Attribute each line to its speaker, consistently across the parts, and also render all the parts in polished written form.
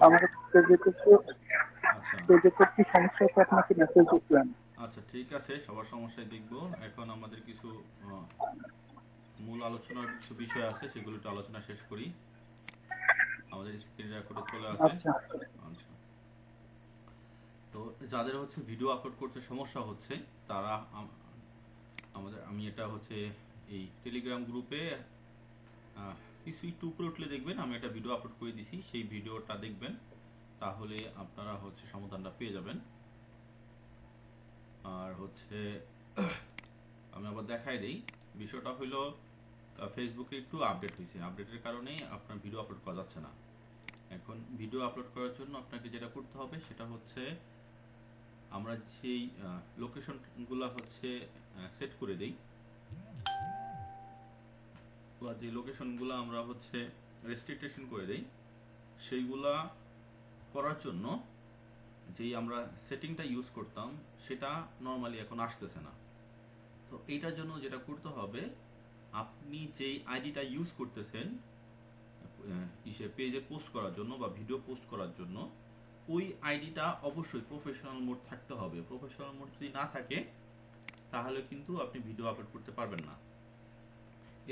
Speaker 1: আমার পেজে
Speaker 2: আচ্ছা
Speaker 1: কি সমস্যা আছে আপনাকে মেসেজ দিচ্ছিলাম।
Speaker 2: আচ্ছা, ঠিক আছে, সবার সমস্যায় দেখব। এখন আমাদের কিছু মূল আলোচনার কিছু বিষয় আছে, সেগুলো একটু আলোচনা শেষ করি। আমাদের স্ক্রিন রেকর্ডে চলে আসে।
Speaker 1: আচ্ছা
Speaker 2: আচ্ছা, তো যাদের হচ্ছে ভিডিও আপলোড করতে সমস্যা হচ্ছে তারা আমি এটা হচ্ছে এই টেলিগ্রাম গ্রুপে কিছু একটু উপরে উঠলে দেখবেন আমি একটা ভিডিও আপলোড করে দিছি, সেই ভিডিওটা দেখবেন, তাহলে আপনারা হচ্ছে সমাধানটা পেয়ে যাবেন। আর হচ্ছে আমি আবার দেখাই দেই, বিষয়টা হলো ফেসবুকে একটু আপডেট হয়েছে, আপডেটের কারণে আপনার ভিডিও আপলোড করা যাচ্ছে না। এখন ভিডিও আপলোড করার জন্য আপনাকে যেটা করতে হবে সেটা হচ্ছে আমরা যেই লোকেশনগুলো হচ্ছে সেট করে দেই, বা যে লোকেশনগুলো আমরা হচ্ছে রেস্ট্রিকটেশন করে দেই, সেইগুলা করার জন্য যেই আমরা সেটিংটা ইউজ করতাম সেটা নর্মালি এখন আসতেছে না। তো এইটার জন্য যেটা করতে হবে, আপনি যেই আইডিটা ইউজ করতেছেন পেজে পোস্ট করার জন্য বা ভিডিও পোস্ট করার জন্য, ওই আইডিটা অবশ্যই প্রফেশনাল মোড থাকতে হবে। প্রফেশনাল মোড যদি না থাকে তাহলে কিন্তু আপনি ভিডিও আপলোড করতে পারবেন না।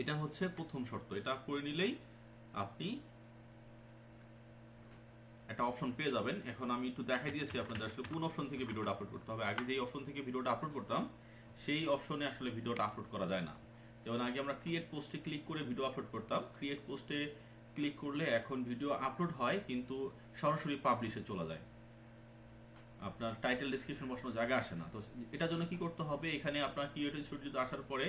Speaker 2: এটা হচ্ছে প্রথম শর্ত, এটা করে নিলেই আপনি একটা অপশন পেয়ে যাবেন। এখন আমি একটু দেখাই দিয়েছি আপনাদের আসলে কোন অপশন থেকে ভিডিওটা আপলোড করতে হবে। আগে যেই অপশন থেকে ভিডিওটা আপলোড করতাম সেই অপশনে আসলে ভিডিওটা আপলোড করা যায় না। যেমন আগে আমরা ক্রিয়েট পোস্টে ক্লিক করে ভিডিও আপলোড করতাম, ক্রিয়েট পোস্টে ক্লিক করলে এখন ভিডিও আপলোড হয় কিন্তু সরাসরি পাবলিশে চলে যায়, আপনার টাইটেল ডেসক্রিপশন বসানোর জায়গা আসে না। তো এটার জন্য কি করতে হবে, এখানে আপনার ক্রিয়েটিভ স্টুডিওতে আসার পরে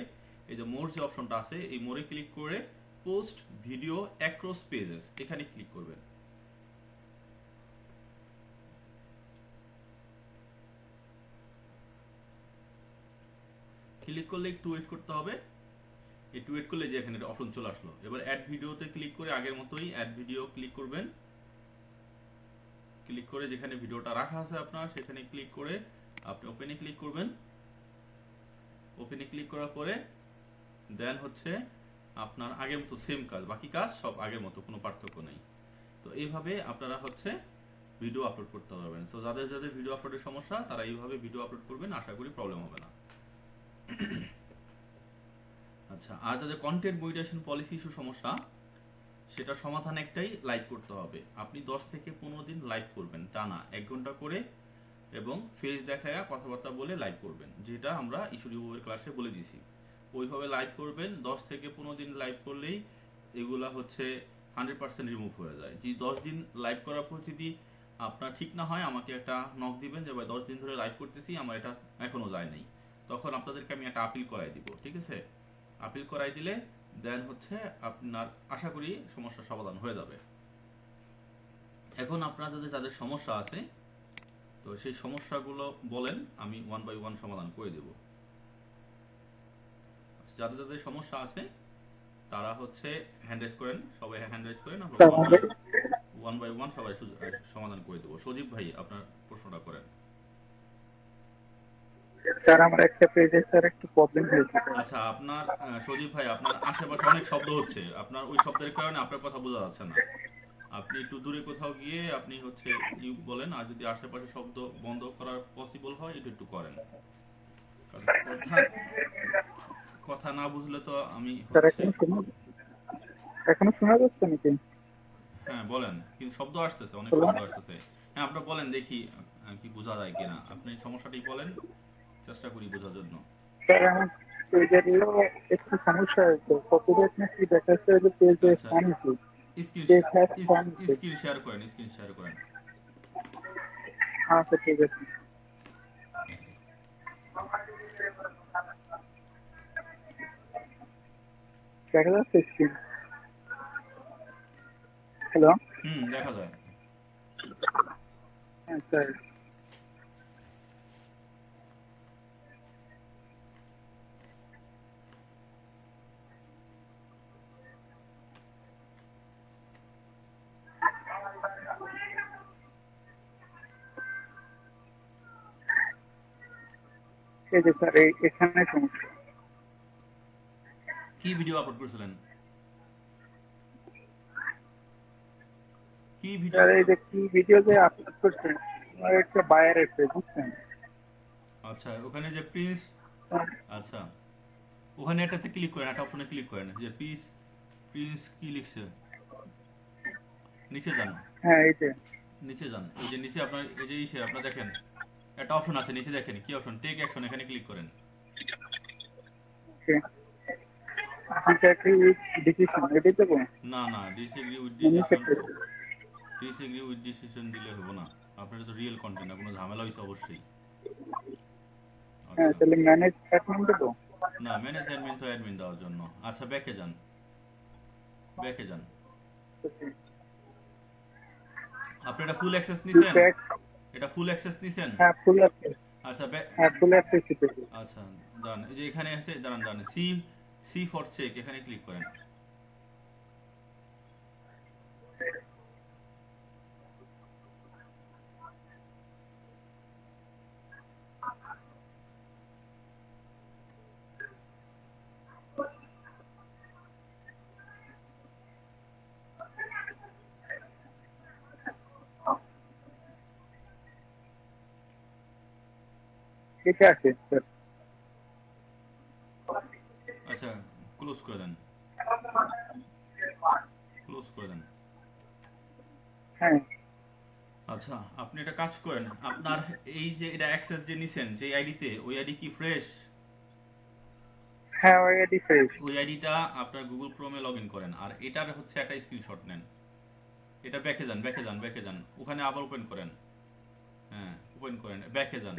Speaker 2: এই যে মোর যে অপশনটা আছে, এই মোরে ক্লিক করে পোস্ট ভিডিও অ্যাক্রস পেজেস এখানে ক্লিক করবেন। ক্লিক করলে একটু ওয়েট করতে হবে, একটু ওয়েট করলে যে এখানে অপশন চলে আসলো। এবার অ্যাড ভিডিওতে ক্লিক করে আগের মতোই অ্যাড ভিডিও ক্লিক করবেন। ক্লিক করে যেখানে ভিডিওটা রাখা আছে আপনার সেখানে ক্লিক করে আপনি ওপেনে ক্লিক করবেন। ওপেনে ক্লিক করার পরে দেন হচ্ছে আপনার আগের মতো সেম কাজ, বাকি কাজ সব আগের মতো, কোনো পার্থক্য নেই। তো এইভাবে আপনারা হচ্ছে ভিডিও আপলোড করতে পারবেন। সো যাদের যাদের ভিডিও আপলোডের সমস্যা তারা এইভাবে ভিডিও আপলোড করবেন, আশা করি প্রবলেম হবে না। আচ্ছা, আর যাদের কন্টেন্ট মনিটাইজেশন পলিসি ইস্যু সমস্যা, সেটা সমাধান একটাই, লাইভ করতে হবে। আপনি 10 থেকে 15 দিন লাইভ করবেন টানা 1 ঘন্টা করে, এবং ফেস দেখায়া কথাবার্তা বলে লাইভ করবেন, যেটা আমরা ইস্যুর ক্লাসে বলে দিছি। ওইভাবে লাইভ করবেন, 10 থেকে 15 দিন লাইভ করলেই এগুলা হচ্ছে 100% রিমুভ হয়ে যায়। যে 10 দিন লাইভ করার পর যদি আপনার ঠিক না হয় আমাকে একটা নক দিবেন যে ভাই 10 দিন ধরে লাইভ করতেছি আমার এটা এখনো যায় নাই, তখন আপনাদেরকে আমি একটা আপিল করাই দিব, ঠিক আছে? আপিল করাই দিলে দেন হচ্ছে আপনার আশা করি সমস্যার সমাধান হয়ে যাবে। এখন আপনাদের যাদের সমস্যা আছে, তো সেই সমস্যাগুলো বলেন, আমি ওয়ান বাই ওয়ান সমাধান করে দেব। যাদের যাদের সমস্যা আছে তারা হচ্ছে হ্যান্ড রেজ করেন, সবাই হ্যান্ড রেজ করেন, আমরা ওয়ান বাই ওয়ান সবাই সমাধান করে দেবো। সজীব ভাই আপনার প্রশ্নটা করেন।
Speaker 1: স্যার আমার একটা পেজে স্যার একটু প্রবলেম হয়েছে।
Speaker 2: আচ্ছা, আপনার সজীব ভাই আপনার আশেপাশে অনেক শব্দ হচ্ছে, আপনার ওই শব্দের কারণে আপনার কথা বোঝা যাচ্ছে না। আপনি একটু দূরে কোথাও গিয়ে আপনি হচ্ছে ইউ বলেন, আর যদি আশেপাশে শব্দ বন্ধ করার পসিবল হয় এটা একটু করেন, কারণ কথা কথা না বুঝলে তো আমি
Speaker 1: স্যার
Speaker 2: হচ্ছে।
Speaker 1: এখনো শোনা যাচ্ছে নাকি?
Speaker 2: হ্যাঁ বলেন, কিন্তু শব্দ আসতেছে, অনেক
Speaker 1: হ্যালো
Speaker 2: শব্দ আসতেছে। হ্যাঁ আপনার বলেন, দেখি কি বোঝা যায় কিনা, আপনি সমস্যাটি বলেন, চেষ্টা করি বোঝার জন্য।
Speaker 1: স্যার আমার পেজের একটু সমস্যা হয়েছে। কপিরাইট নাকি দেখাচ্ছে যে পেজে
Speaker 2: আচ্ছা,
Speaker 1: spam issue.
Speaker 2: Screen
Speaker 1: page has spam issue.
Speaker 2: Screen share করেন, স্ক্রিন শেয়ার করেন।
Speaker 1: আচ্ছা ঠিক আছে, দেখা যাচ্ছে স্ক্রিন। হ্যালো।
Speaker 2: হুম, দেখা যায়।
Speaker 1: হ্যাঁ স্যার, এই যে স্যার এখানে সমস্যা।
Speaker 2: কি ভিডিও আপলোড করেছিলেন? কি ভিডিও?
Speaker 1: স্যার এই যে কি ভিডিও যে আপলোড করছেন আমার একটা বায়ার এসে বুঝছেন।
Speaker 2: আচ্ছা, ওখানে যে প্রিন্স, আচ্ছা ওখানে এটাতে ক্লিক করেন, একটা অপশনে ক্লিক করেন যে প্রিন্স, প্রিন্স কি লিখছে, নিচে যান,
Speaker 1: হ্যাঁ এই যে
Speaker 2: নিচে যান, এই যে নিচে আপনার এই যে ইসে আপনার দেখেন একটা অপশন আছে নিচে, দেখেন কি অপশন, টেক অ্যাকশন, এখানে ক্লিক করেন।
Speaker 1: ডিসঅ্যাগ্রি উইথ ডিসিশন এটাই দেবো।
Speaker 2: না না, disagree with
Speaker 1: money
Speaker 2: decision,
Speaker 1: sector.
Speaker 2: Disagree with decision দিলে হবে না, আপনার তো রিয়েল কন্টেন্ট না, কোনো ঝামেলা হয়েছে অবশ্যই।
Speaker 1: হ্যাঁ
Speaker 2: আচ্ছা,
Speaker 1: তাহলে ম্যানেজ অ্যাডমিন দেবো।
Speaker 2: না ম্যানেজ অ্যাডমিন তো অ্যাডমিন দেওয়ার জন্য। আচ্ছা ব্যাকে যান, ব্যাকে যান, আপনি এটা ফুল অ্যাক্সেস নিছেন,
Speaker 1: ব্যাক।
Speaker 2: এটা ফুল অ্যাক্সেস নিছেন।
Speaker 1: হ্যাঁ ফুল অ্যাক্সেস।
Speaker 2: আচ্ছা
Speaker 1: হ্যাঁ ফুল অ্যাক্সেস দিতেছি।
Speaker 2: আচ্ছা দাঁড়ান, এই যে এখানে আছে, দাঁড়ান দাঁড়ান, সি, সি ফর চেক, এখানে ক্লিক করেন।
Speaker 1: এটা আছে স্যার।
Speaker 2: আচ্ছা ক্লোজ করে দেন, ক্লোজ করে দেন।
Speaker 1: হ্যাঁ
Speaker 2: আচ্ছা আপনি এটা কাজ করেন, আপনার এই যে এটা অ্যাক্সেস যে নিছেন যে আইডিতে, ওই আইডি কি ফ্রেশ?
Speaker 1: হ্যাঁ অলরেডি ফ্রেশ।
Speaker 2: ওই আইডিটা আপনার গুগল ক্রোমে লগ ইন করেন, আর এটার হচ্ছে একটা স্ক্রিনশট নেন, এটা ব্যাকে যান, ব্যাকে যান, ব্যাকে যান, ওখানে আবার ওপেন করেন, হ্যাঁ ওপেন করেন, ব্যাকে যান,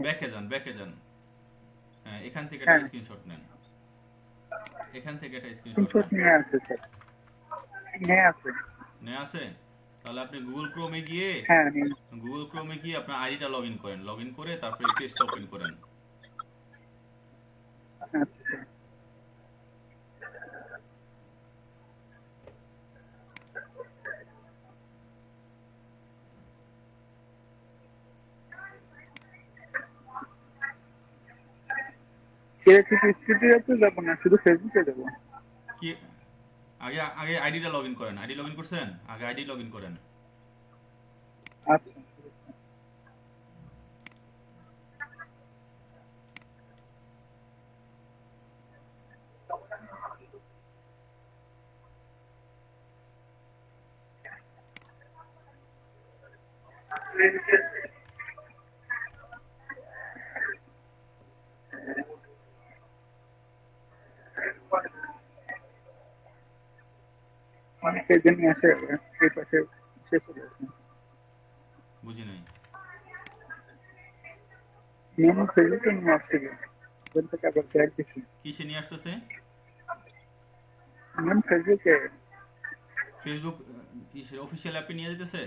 Speaker 2: ব্যাকে যান, ব্যাকে যান, হ্যাঁ এখান থেকে একটা
Speaker 1: হ্যাঁ
Speaker 2: স্ক্রিনশট নেন, এখান থেকে একটা স্ক্রিনশট
Speaker 1: স্ক্রিনশট
Speaker 2: নেন।
Speaker 1: নিয়ে আছে স্যার। নিয়ে আছে।
Speaker 2: নে আছে? তাহলে আপনি গুগল ক্রোমে গিয়ে,
Speaker 1: হ্যাঁ নিয়ে।
Speaker 2: গুগল ক্রোমে গিয়ে আপনার আইডিটা লগ ইন করেন, লগ ইন করে তারপরে এই পেজটা ওপেন করেন।
Speaker 1: আচ্ছা ক্রিয়েটিভ স্টুডিওতে যাবো না শুধু ফেসবুকে যাবো।
Speaker 2: কি, আগে আগে আইডিটা লগ ইন করেন, আইডি লগ ইন করছেন, আগে আইডি লগ ইন করেন।
Speaker 1: আচ্ছা অনেক পেজে নিয়ে আসে এই পাশে শেষ হয়ে গেছে।
Speaker 2: বুঝি নাই।
Speaker 1: মেন ফেসবুকে নিয়ে আসছিল ওখান থেকে আবার ব্যাগ দিচ্ছি।
Speaker 2: কিসে নিয়ে আসতেছে?
Speaker 1: মেন ফেসবুকে।
Speaker 2: ফেসবুক ইসের অফিসিয়াল অ্যাপে নিয়ে যেতেছে,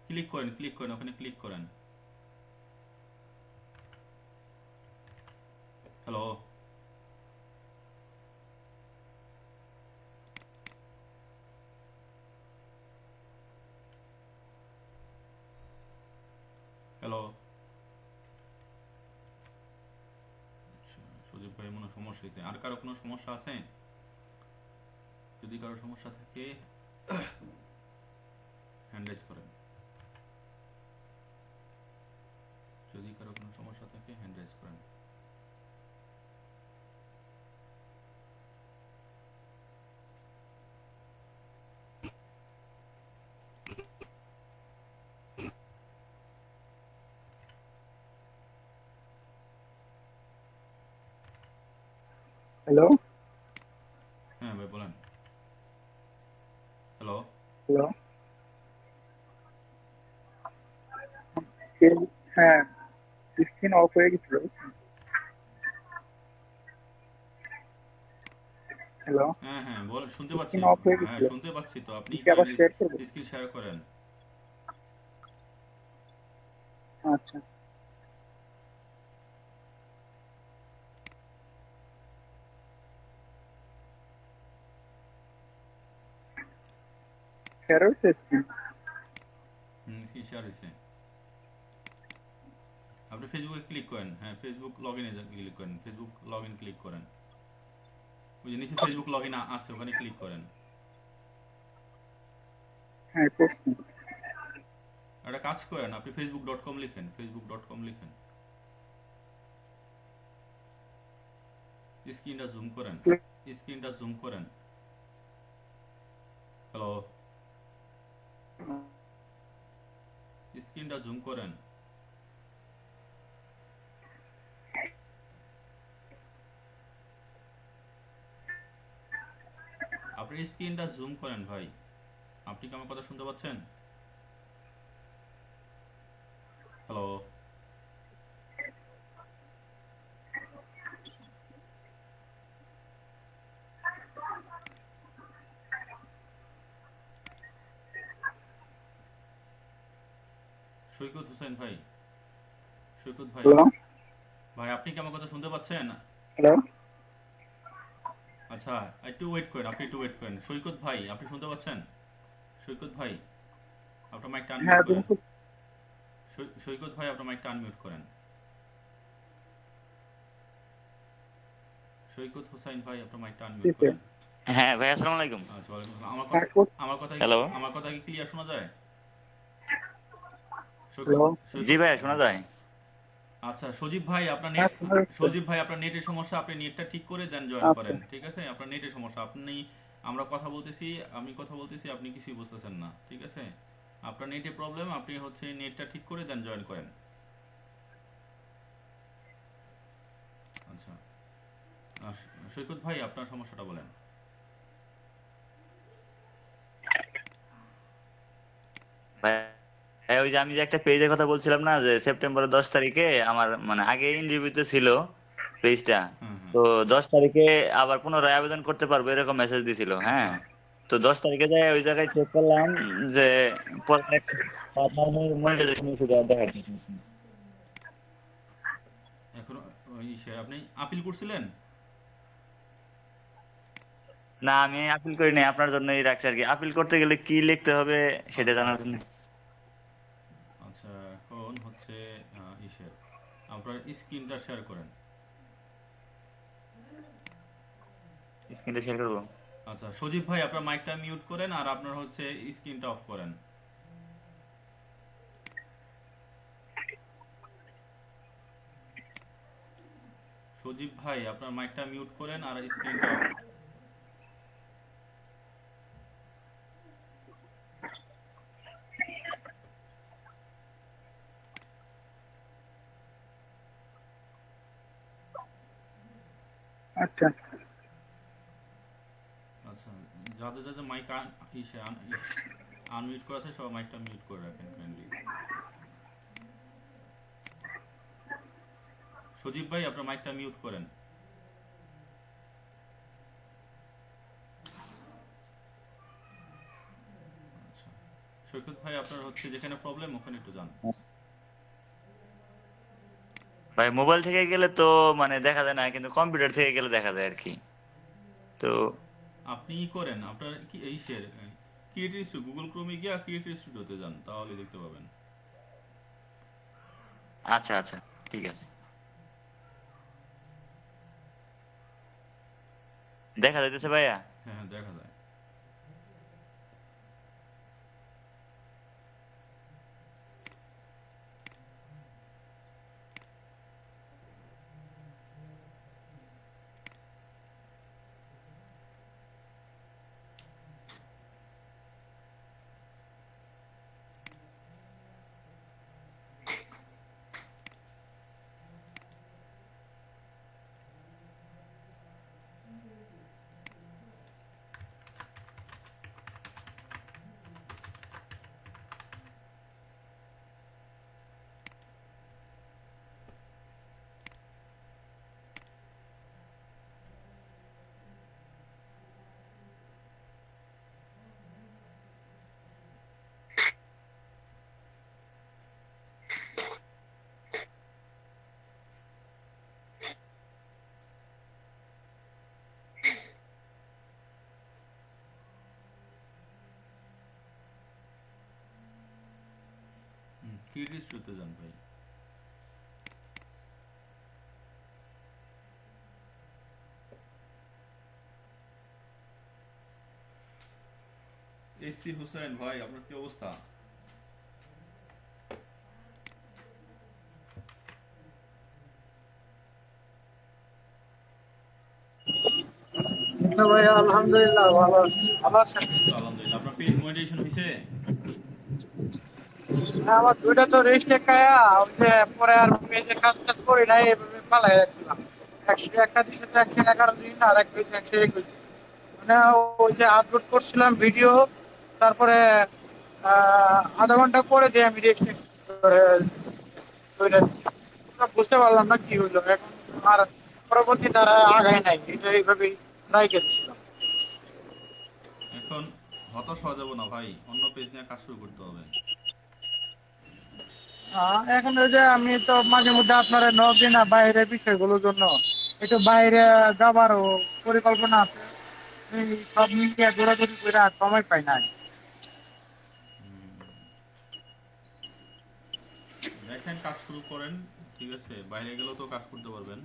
Speaker 2: ক্লিক করেন, ক্লিক করেন, ওখানে ক্লিক করেন। হ্যালো, হ্যালো, সুদীপ ভাই মনে হয় সমস্যা হয়েছে, আর কারো কোনো সমস্যা আছে? যদি কারো সমস্যা থাকে হ্যান্ড রাইজ করেন, যদি কারো কোনো সমস্যা থাকে হ্যান্ড রাইজ করেন।
Speaker 1: হ্যালো
Speaker 2: হ্যাঁ ভাই বলেন। Hello,
Speaker 1: hello. হ্যাঁ স্ক্রিন অফ হয়ে গেছিল। হ্যালো।
Speaker 2: হ্যাঁ হ্যাঁ বল, শুনতে পাচ্ছি,
Speaker 1: স্ক্রিন অফ হয়ে
Speaker 2: হ্যাঁ
Speaker 1: গেছিল।
Speaker 2: শুনতে পাচ্ছি তো, আপনি
Speaker 1: কি আবার শেয়ার করবো?
Speaker 2: স্ক্রিন শেয়ার করেন।
Speaker 1: আচ্ছা শেয়ার হয়েছে স্ক্রিন।
Speaker 2: স্ক্রিন শেয়ার হয়েছে। আপনি ফেসবুকে ক্লিক করেন, হ্যাঁ ফেসবুক লগ ইনে ক্লিক করেন, ফেসবুক লগ ইন ক্লিক করেন, ওই যে নিচে ফেসবুক লগ ইন আছে ওখানে ক্লিক করেন।
Speaker 1: হ্যাঁ করছি।
Speaker 2: একটা কাজ করেন, আপনি facebook.com লিখেন, facebook.com লিখেন, স্ক্রিনটা জুম করেন, স্ক্রিনটা জুম করেন। হ্যালো, স্ক্রিনটা জুম করেন। আপনি স্ক্রিনটা জুম করেন ভাই। আপনি কি আমার কথা শুনতে পাচ্ছেন? হ্যালো, সৈকত হোসেন ভাই, সৈকত ভাই,
Speaker 1: হ্যালো
Speaker 2: ভাই আপনি কি আমার কথা শুনতে পাচ্ছেন?
Speaker 1: হ্যালো।
Speaker 2: আচ্ছা, একটু ওয়েট করেন, আপনি একটু ওয়েট করেন। সৈকত ভাই, আপনি শুনতে পাচ্ছেন? সৈকত ভাই, আপনার মাইকটা আনমিউট
Speaker 1: হ্যাঁ তুমি
Speaker 2: করেন। সৈকত ভাই, আপনার মাইকটা আনমিউট করেন। সৈকত হোসাইন ভাই, আপনার মাইকটা আনমিউট
Speaker 1: করতেছি।
Speaker 2: করেন।
Speaker 3: হ্যাঁ ভাই, আসসালামু আলাইকুম।
Speaker 2: আচ্ছা, ওয়ালাইকুম আসসালাম।
Speaker 1: হ্যাঁ করছি।
Speaker 3: হ্যালো।
Speaker 2: আমার কথা কি ক্লিয়ার শোনা যায়? সৈকত
Speaker 1: হ্যালো।
Speaker 3: জি
Speaker 2: সৈকত
Speaker 3: ভাই, শোনা যায়।
Speaker 2: আচ্ছা, সজীব ভাই, আপনার
Speaker 1: হ্যাঁ
Speaker 2: নেট,
Speaker 1: শোনা যাচ্ছে।
Speaker 2: সজীব ভাই আপনার নেটের সমস্যা, আপনি নেটটা ঠিক করে দেন, জয়েন
Speaker 1: আচ্ছা
Speaker 2: করেন, ঠিক আছে? আপনার নেটের সমস্যা, আপনি, আমরা কথা বলতেছি, আমি কথা বলতেছি, আপনি কিছুই বুঝতেছেন না, ঠিক আছে? আপনার নেটে প্রবলেম, আপনি হচ্ছে নেটটা ঠিক করে দেন, জয়েন করেন। আচ্ছা, সৈকত ভাই, আপনার সমস্যাটা বলেন।
Speaker 3: ভাই ভাই, ওই যে আমি যে একটা পেজের কথা বলছিলাম না, যে সেপ্টেম্বরের 10 তারিখে আমার মানে আগে ইন্টারভিউতে ছিল পেজটা।
Speaker 2: হুম হুম।
Speaker 3: তো 10 তারিখে আবার পুনরায় আবেদন করতে পারবো এরকম মেসেজ দিছিল। হ্যাঁ,
Speaker 2: আচ্ছা,
Speaker 3: তো 10 তারিখে যাই ওই জায়গায় চেক করলাম যে মনিটাইজেশন ইস্যু দেখা যাচ্ছে।
Speaker 2: এখন আপনি আপিল করছিলেন?
Speaker 3: না, আমি আপিল করি নাই, আপনার জন্যই রাখছি আর কি। আপিল করতে গেলে কি লিখতে হবে সেটা
Speaker 2: আচ্ছা
Speaker 3: জানার জন্য।
Speaker 2: আচ্ছা, এখন হচ্ছে আপনার স্ক্রিনটা শেয়ার করেন।
Speaker 3: স্ক্রিনটা শেয়ার করবো।
Speaker 2: আচ্ছা, সজীব ভাই, আপনার মাইকটা মিউট করেন আর আপনার হচ্ছে স্ক্রিনটা অফ করেন। সজীব ভাই, আপনার মাইকটা মিউট করেন আর স্ক্রিনটা অফ।
Speaker 1: আচ্ছা
Speaker 2: আচ্ছা, যাদের যাদের মাইক আনমিউট করা আছে, সব মাইকটা মিউট করে রাখেন কাইন্ডলি। সজীব ভাই, আপনার মাইকটা মিউট করেন। আচ্ছা, সৈকত ভাই, আপনার হচ্ছে যেখানে প্রবলেম ওখানে একটু যান।
Speaker 3: ভাই মোবাইল থেকে গেলে তো মানে দেখা যায় না, কিন্তু কম্পিউটার থেকে গেলে দেখা যায় আর কি। তো
Speaker 2: আপনি করেন, আপনার কি ক্রিয়েটিভ স্টুডিও, গুগল ক্রোমে গিয়ে ক্রিয়েটিভ স্টুডিওতে যান, তাহলে দেখতে পাবেন।
Speaker 3: আচ্ছা আচ্ছা, ঠিক আছে। দেখা যাইতেছে ভাইয়া।
Speaker 2: হ্যাঁ হ্যাঁ, দেখা যায়। ক্রিয়েটিভ স্টুডিওতে যান ভাই। এসসি হুসেন ভাই, আপনার কি অবস্থা?
Speaker 4: ভাই আলহামদুলিল্লাহ ভালো আছি। ভালো আছেন?
Speaker 2: এই তো আলহামদুলিল্লাহ। আপনার পেজ মনিটাইজেশন হয়েছে?
Speaker 4: হ্যাঁ, আমার দুইটা তো রেজিস্টার খায়া ওই যে পরে আর পেজে কাজ টাজ করি নাই, এভাবে পালাই যাচ্ছিলাম। 100 একটা দিছে তো 111 দিন, আর এক পেজ 121। মানে ওই যে আপলোড করছিলাম ভিডিও, তারপরে আধা ঘন্টা পরে দিয়ে আমি বুঝতে পারলাম না কি হইলো এখন। আর পরবর্তী তারা আগায় নাই, এটা এইভাবেই ট্রাই করছিলাম।
Speaker 2: এখন হতাশ হওয়া যাবে না ভাই, অন্য পেজ নিয়ে কাজ শুরু করতে হবে।
Speaker 4: এখন ওই যে আমি তো মাঝে মধ্যে আপনারা নক দিই না বাইরের বিষয়গুলোর জন্য, একটু বাইরে যাবারও পরিকল্পনা আছে। এই সব মিলিয়ে দৌড়াদৌড়ি করে আর সময় পাই না।
Speaker 2: দেখেন কাজ শুরু করেন, ঠিক আছে? বাইরে গেলেও তো কাজ করতে পারবেন।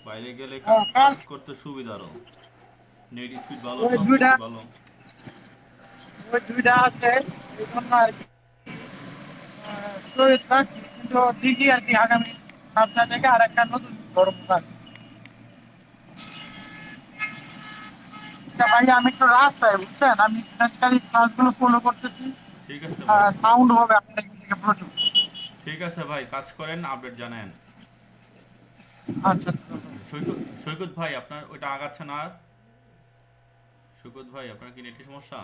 Speaker 2: বাইরে গেলে কাজ
Speaker 4: কাজ
Speaker 2: করতে সুবিধা আরো, নেট স্পিড ভালো,
Speaker 4: ওই
Speaker 2: সব
Speaker 4: দুইটা
Speaker 2: কিছু ভালো।
Speaker 4: ওই দুইটা আছে, এই জন্য আর কি প্রয়োগ রাখছি। কিন্তু দেখি আর কি আগামী সপ্তাহ থেকে আর একটা নতুন গরম থাকবে। আচ্ছা ভাই, আমি একটু রাস্তায়, বুঝছেন, আমি ক্লাসগুলো ফলো করতেছি।
Speaker 2: ঠিক আছে ভাই,
Speaker 4: সাউন্ড হবে আপনাদের থেকে প্রচুর।
Speaker 2: ঠিক আছে ভাই, কাজ করেন, আপডেট জানেন।
Speaker 4: আচ্ছা।
Speaker 2: সৈকত সৈকত ভাই, আপনার ওইটা আগাচ্ছে না আর? সৈকত ভাই, আপনার কি নেটের সমস্যা?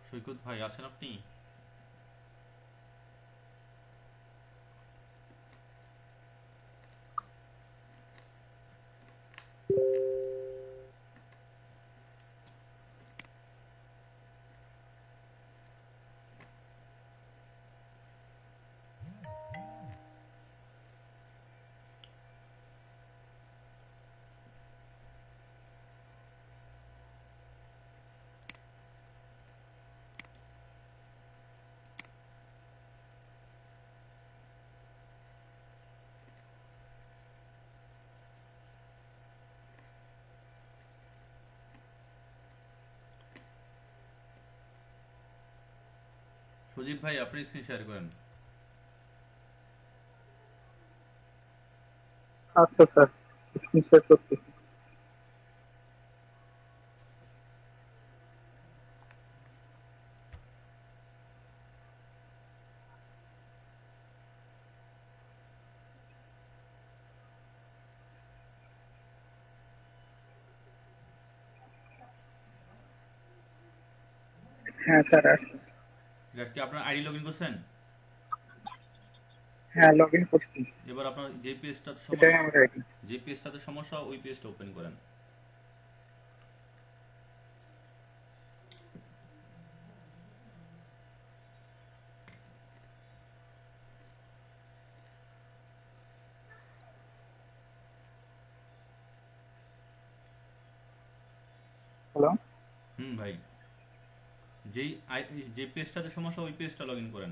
Speaker 2: সৈকত ভাই আছেন আপনি? সজীব ভাই, আপনি স্ক্রিন শেয়ার করেন।
Speaker 1: আচ্ছা স্যার, স্ক্রিন শেয়ার করতেছি। হ্যাঁ স্যার, আসছে।
Speaker 2: এটা কি আপনার আইডি লগ ইন করছেন?
Speaker 1: হ্যাঁ, লগ ইন করছি।
Speaker 2: এবার আপনার যে পেজটাতে
Speaker 1: এটাই
Speaker 2: সমস্যা,
Speaker 1: আমার আইডি।
Speaker 2: যে পেজটাতে সমস্যা ওই পেজটা ওপেন করেন।
Speaker 1: হ্যালো।
Speaker 2: ভাই, যেই যে পেজটাতে সমস্যা ওই পেজটা লগ ইন করেন।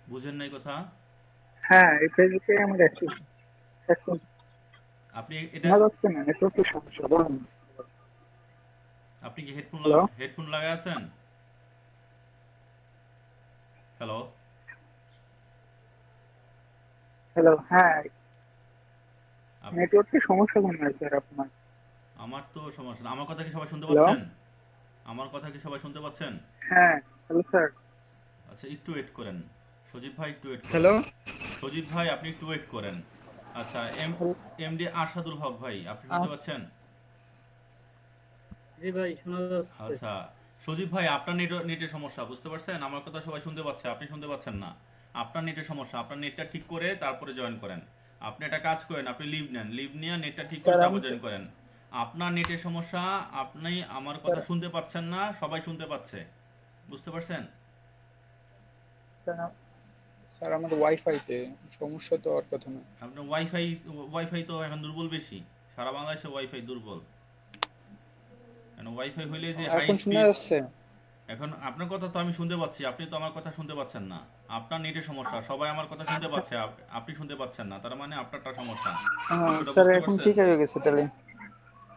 Speaker 2: বুঝেন নাই কথা?
Speaker 1: হ্যাঁ, এই পেজে আমার অ্যাক্সেস অ্যাক্সেস
Speaker 2: আপনি এটা,
Speaker 1: শোনা যাচ্ছে না, নেটওয়ার্কের সমস্যা, বলুন।
Speaker 2: আপনি কি
Speaker 1: হ্যালো।
Speaker 2: হেডফোন লাগায় আছেন? হ্যালো?
Speaker 1: হ্যালো, হ্যাঁ,
Speaker 2: আপ-
Speaker 1: নেটওয়ার্কের সমস্যা মনে হয় স্যার আপনার।
Speaker 2: আমার তো সমস্যা না। আমার কথা কি সবাই শুনতে
Speaker 1: হ্যালো।
Speaker 2: পাচ্ছেন? আমার কথা কি সবাই শুনতে পাচ্ছেন?
Speaker 1: হ্যাঁ, হ্যালো স্যার।
Speaker 2: আচ্ছা, একটু ওয়েট করেন। সজীব ভাই একটু ওয়েট করেন।
Speaker 1: হ্যালো।
Speaker 2: সজীব ভাই আপনি একটু ওয়েট করেন। আচ্ছা, এমডি আরশাদুল হক ভাই, আপনি শুনতে পাচ্ছেন?
Speaker 4: জি ভাই, শোনা যাচ্ছে।
Speaker 2: আচ্ছা, সজীব ভাই, আপনার নেটের সমস্যা, বুঝতে পারছেন? আমার কথা সবাই শুনতে পাচ্ছে, আপনি শুনতে পাচ্ছেন না। আপনার নেটের সমস্যা, আপনার নেটটা ঠিক করে তারপরে জয়েন করেন। আপনি একটা কাজ করেন, আপনি লিভ নেন, লিভ নিয়ে নেটটা ঠিক করে
Speaker 1: স্যার আমি
Speaker 2: তারপর জয়েন করেন। আপনার নেটের সমস্যা, আপনি আমার কথা শুনতে পাচ্ছেন না, সবাই শুনতে পাচ্ছে, বুঝতে পারছেন?
Speaker 1: স্যার স্যার আমার ওয়াইফাইতে সমস্যা তো আর কথা না।
Speaker 2: আপনার ওয়াইফাই তো এখন দুর্বল বেশি, সারা বাংলাদেশে ওয়াইফাই দুর্বল। ওয়াইফাই হইলে যে হাই
Speaker 1: এখন শোনা
Speaker 2: স্পিড,
Speaker 1: যাচ্ছে?
Speaker 2: এখন আপনার কথা তো আমি শুনতে পাচ্ছি, আপনি তো আমার কথা শুনতে পাচ্ছেন না। আপনার নেটের সমস্যা, সবাই আমার কথা শুনতে পাচ্ছে, আপনি শুনতে পাচ্ছেন না, তার মানে আপনারটা সমস্যা। বিষয়টা
Speaker 1: স্যার
Speaker 2: বুঝতে
Speaker 1: এখন
Speaker 2: পারছেন?
Speaker 1: ঠিক হয়ে গেছে তাহলে।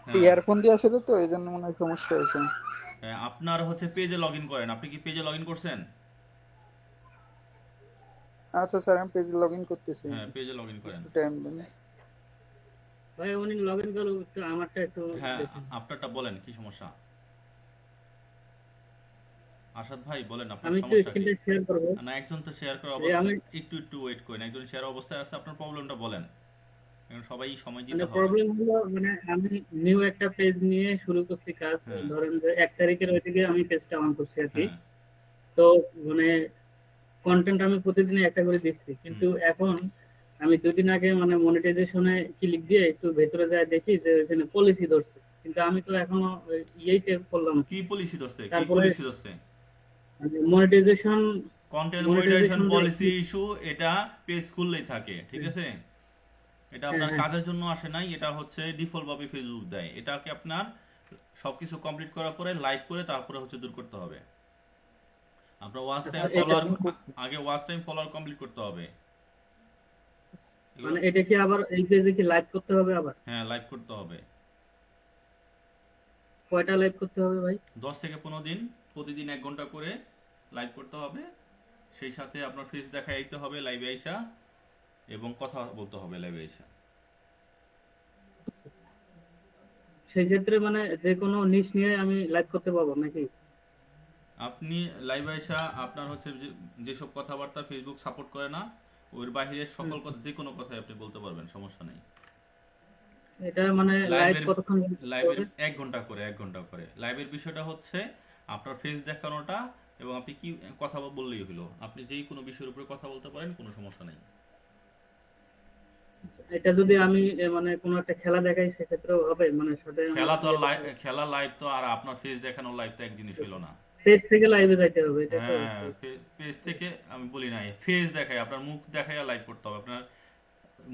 Speaker 2: হ্যাঁ।
Speaker 1: ইয়ারফোন দিয়ে আসলে তো এই জন্য মনে হয় সমস্যা হয়েছে।
Speaker 2: হ্যাঁ, আপনার হচ্ছে পেজে লগ ইন করেন। আপনি কি পেজে লগ ইন করছেন?
Speaker 1: আচ্ছা স্যার, আমি পেজ লগ ইন করতেছি,
Speaker 2: হ্যাঁ, পেজে লগ ইন করেন।
Speaker 1: একটু টাইম দিন।
Speaker 5: ভাই উনি লগ ইন করুক, একটু আমারটা একটু
Speaker 2: হ্যাঁ,
Speaker 5: দেখুন।
Speaker 2: আপনারটা বলেন কি সমস্যা। আসাদ ভাই বলেন আপনার
Speaker 5: আমি একটু
Speaker 2: সমস্যা কি?
Speaker 5: স্ক্রিনটা শেয়ার করবো।
Speaker 2: না, একজন তো শেয়ার করার
Speaker 5: যে
Speaker 2: অবস্থা,
Speaker 5: আমি
Speaker 2: একটু একটু ওয়েট করেন। একজন শেয়ার অবস্থায় আছে, আপনার প্রবলেমটা বলেন। এখন সবাই সময়
Speaker 5: মানে
Speaker 2: দিতে হবে।
Speaker 5: প্রবলেম হলো, মানে আমি নিউ একটা পেজ নিয়ে শুরু করছি কাজ।
Speaker 2: হ্যাঁ,
Speaker 5: ধরেন যে 1 তারিখের ওইদিকে আমি পেজটা অন করছি আর কি।
Speaker 2: হ্যাঁ,
Speaker 5: তো মানে কন্টেন্ট আমি প্রতিদিন একটা করে দিচ্ছি, কিন্তু
Speaker 2: হুম।
Speaker 5: এখন আমি 2 দিন আগে মানে মনিটাইজেশনে ক্লিক দিয়ে একটু ভেতরে যায় দেখি যে ওখানে পলিসি ধরছে, কিন্তু আমি তো এখনো ইয়েই টেপ করলাম না।
Speaker 2: কি পলিসি দোস্তে, কি
Speaker 5: তারপরে
Speaker 2: পলিসি দোস্তে?
Speaker 5: Monetization
Speaker 2: content monetization
Speaker 5: monetization
Speaker 2: policy issue, এটা পেজ খুললেই থাকে, ঠিক আছে? এটা
Speaker 5: হ্যাঁ
Speaker 2: আপনার
Speaker 5: হ্যাঁ।
Speaker 2: কাজের জন্য আসে নাই, এটা হচ্ছে ডিফল্ট ভাবে ফেসবুক দেয়। এটাকে আপনার সবকিছু কমপ্লিট করার পরে লাইক করে তারপরে হচ্ছে দূর করতে হবে। আপনার ওয়াচ টাইম
Speaker 5: আচ্ছা, এটা
Speaker 2: ফলোয়ার, আগে ওয়াচ টাইম ফলোয়ার কমপ্লিট করতে হবে। এগুলো
Speaker 5: মানে এটা কি আবার এই পেজে কি লাইভ করতে হবে আবার?
Speaker 2: হ্যাঁ, লাইক করতে হবে।
Speaker 5: কয়টা লাইভ করতে হবে ভাই?
Speaker 2: 10 থেকে 15 দিন প্রতিদিন 1 ঘন্টা করে লাইভ করতে হবে। সেই সাথে আপনার ফেস দেখাইতে হবে লাইভে আইসা, এবং কথা বলতে হবে লাইভে আইসা।
Speaker 5: সেই ক্ষেত্রে মানে যে কোনো নিশ নিয়ে আমি লাইভ করতে পারবো নাকি?
Speaker 2: আপনি লাইভ আইসা আপনার হচ্ছে যেসব কথাবার্তা ফেসবুক সাপোর্ট করে না, ওর বাহিরের সকল কথা, যে কোনো কথাই আপনি বলতে পারবেন, সমস্যা নেই।
Speaker 5: এটা মানে লাইভ
Speaker 2: লাইভের
Speaker 5: কতক্ষণ
Speaker 2: লাইভের
Speaker 5: হবে?
Speaker 2: 1 ঘন্টা করে, 1 ঘন্টা করে। লাইভের বিষয়টা হচ্ছে আপনার ফেস দেখানোটা, এবং আপনি কি কথা বললেই হলো। আপনি যেই কোনো বিষয়ের উপরে কথা বলতে পারেন, কোনো সমস্যা নেই।
Speaker 5: এটা যদি আমি মানে কোনো একটা খেলা দেখাই সেক্ষেত্রেও হবে, মানে সাথে
Speaker 2: খেলা তো আর খেলা লাইভ তো আর আপনার ফেস দেখানোর লাইভ তো এক জিনিস হলো না।
Speaker 5: পেজ থেকে লাইভে যাইতে হবে, এটা তো?
Speaker 2: হ্যাঁ, পেজ থেকে আমি বলি নাই, ফেস দেখায়, আপনার মুখ দেখায় লাইভ করতে হবে, আপনার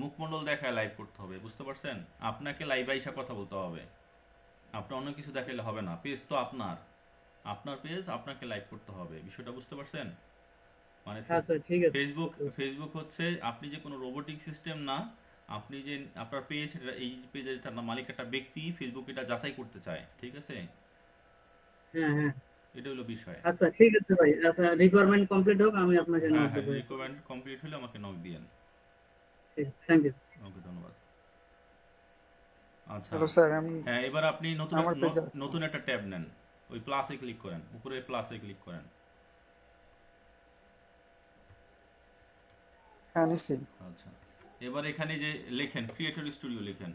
Speaker 2: মুখমণ্ডল দেখায় লাইভ করতে হবে, বুঝতে পারছেন? আপনাকে লাইভ আইসা কথা বলতে হবে, আপনার অন্য কিছু দেখাইলে হবে না। পেজ তো আপনার, আপনার পেজ, আপনাকে লাইভ করতে হবে, বিষয়টা বুঝতে পারছেন? মানে
Speaker 5: আচ্ছা ঠিক আছে।
Speaker 2: ফেসবুক ফেসবুক হচ্ছে, আপনি যে কোনো রোবোটিক সিস্টেম না। আপনি যে আপনার পেজ, এই পেজের মালিক একটা ব্যক্তি, ফেসবুক এটা যাচাই করতে চায়, ঠিক আছে?
Speaker 5: হ্যাঁ হ্যাঁ।
Speaker 2: এটা হলো বিষয়।
Speaker 5: আচ্ছা ঠিক আছে ভাই, আচ্ছা রিকোয়ারমেন্ট কমপ্লিট হোক, আমি আপনাকে
Speaker 2: হ্যাঁ,
Speaker 5: নক
Speaker 2: হ্যাঁ,
Speaker 5: দেবো।
Speaker 2: রিকমেন্ড কমপ্লিট হলে আমাকে নক দিয়েন।
Speaker 5: Thank you.
Speaker 2: ওকে, ধন্যবাদ। আচ্ছা,
Speaker 1: হ্যালো স্যার, আমি
Speaker 2: হ্যাঁ, এবার আপনি নতুন
Speaker 1: আমার পেজে
Speaker 2: নতুন একটা ট্যাব নেন। ওই প্লাসে ক্লিক করেন, উপরে প্লাসে ক্লিক করেন।
Speaker 1: হ্যাঁ নিছি।
Speaker 2: আচ্ছা, এবার এখানে যে লেখেন ক্রিয়েটর স্টুডিও লেখেন।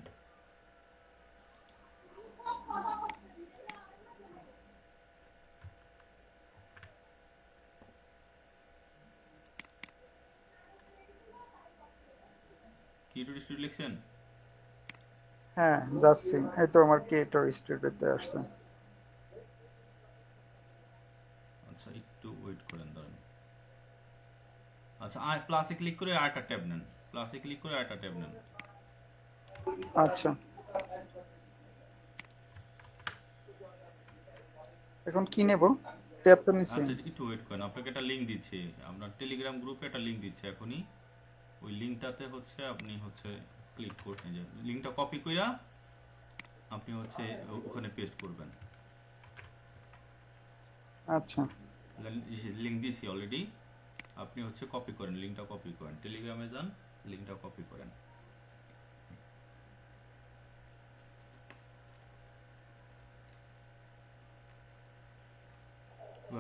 Speaker 2: ক্রিয়েটর স্টুডিও লিখছেন?
Speaker 1: হ্যাঁ যাচ্ছি, এই তো আমার ক্রিয়েটর স্টুডিওতে আসছে।
Speaker 2: আচ্ছা, একটু ওয়েট করেন, দাঁড়ান। আচ্ছা, আর প্লাসে ক্লিক করে আরেকটা ট্যাব নেন। প্লাসে ক্লিক করে আরেকটা ট্যাব নেন।
Speaker 1: আচ্ছা, এখন কি নেব? ট্যাব তো নিছি।
Speaker 2: আচ্ছা, একটু ওয়েট করেন, আপনাকে একটা লিংক দিচ্ছি। আপনার টেলিগ্রাম গ্রুপে একটা লিংক দিচ্ছে এখনই। ওই লিংকটাতে হচ্ছে আপনি হচ্ছে ক্লিক করতে, যে লিংকটা কপি কইরা আপনি হচ্ছে ওখানে পেস্ট করবেন।
Speaker 1: আচ্ছা
Speaker 2: লিংক দিছি অলরেডি, আপনি হচ্ছে কপি করেন, লিংকটা কপি করেন, টেলিগ্রামে যান, লিংকটা কপি করেন।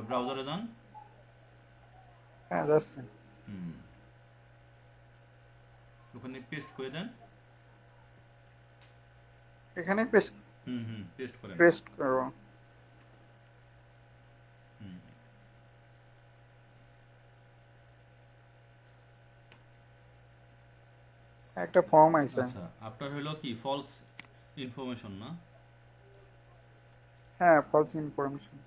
Speaker 2: ব্রাউজারে যান।
Speaker 1: হ্যাঁ যাচ্ছি।
Speaker 2: হুম, ওখানে পেস্ট করে দেন।
Speaker 1: এখানে পেস্ট
Speaker 2: পেস্ট করেন।
Speaker 1: পেস্ট করব।
Speaker 2: হুম,
Speaker 1: একটা ফর্ম আইছে।
Speaker 2: আচ্ছা, আপনার হলো কি ফলস ইনফরমেশন না?
Speaker 1: হ্যাঁ, ফলস ইনফরমেশন।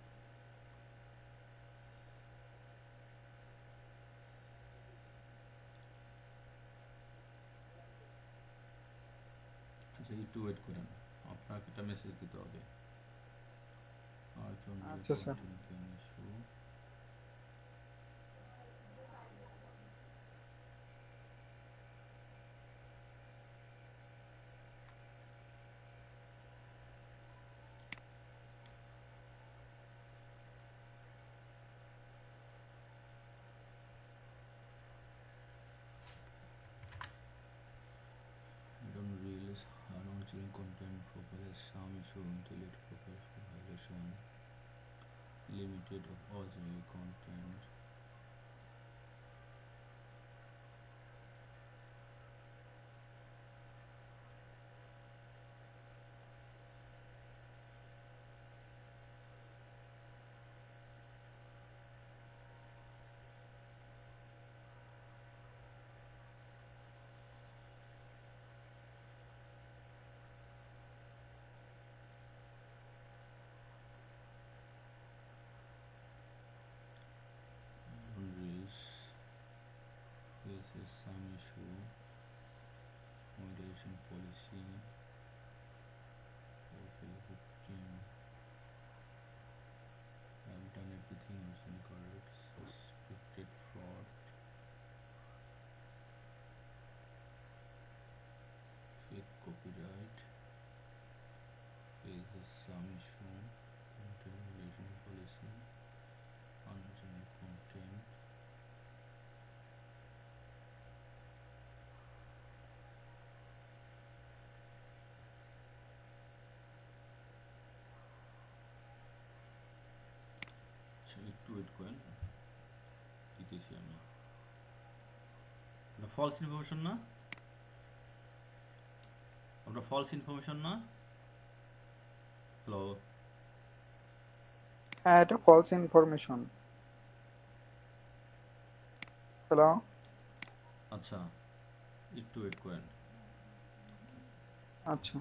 Speaker 2: আচ্ছা, একটু ওয়েট করেন, আপনাকে একটা মেসেজ দিতে হবে।
Speaker 1: আচ্ছা sir.
Speaker 2: limited of original content. Boundaries. This is some issue. Moderation policy. Okay, 15. I've done everything was incorrect. Suspected fraud. Fake copyright. This is some issue. Moderation policy. Unoriginal content. একটু wait করেন, দিতেছি আমি। এটা false information না, আমরা false information না। Hello,
Speaker 1: হ্যাঁ, এটা ফলস ইনফরমেশন। হ্যালো,
Speaker 2: আচ্ছা একটু ওয়েট করেন।
Speaker 1: আচ্ছা।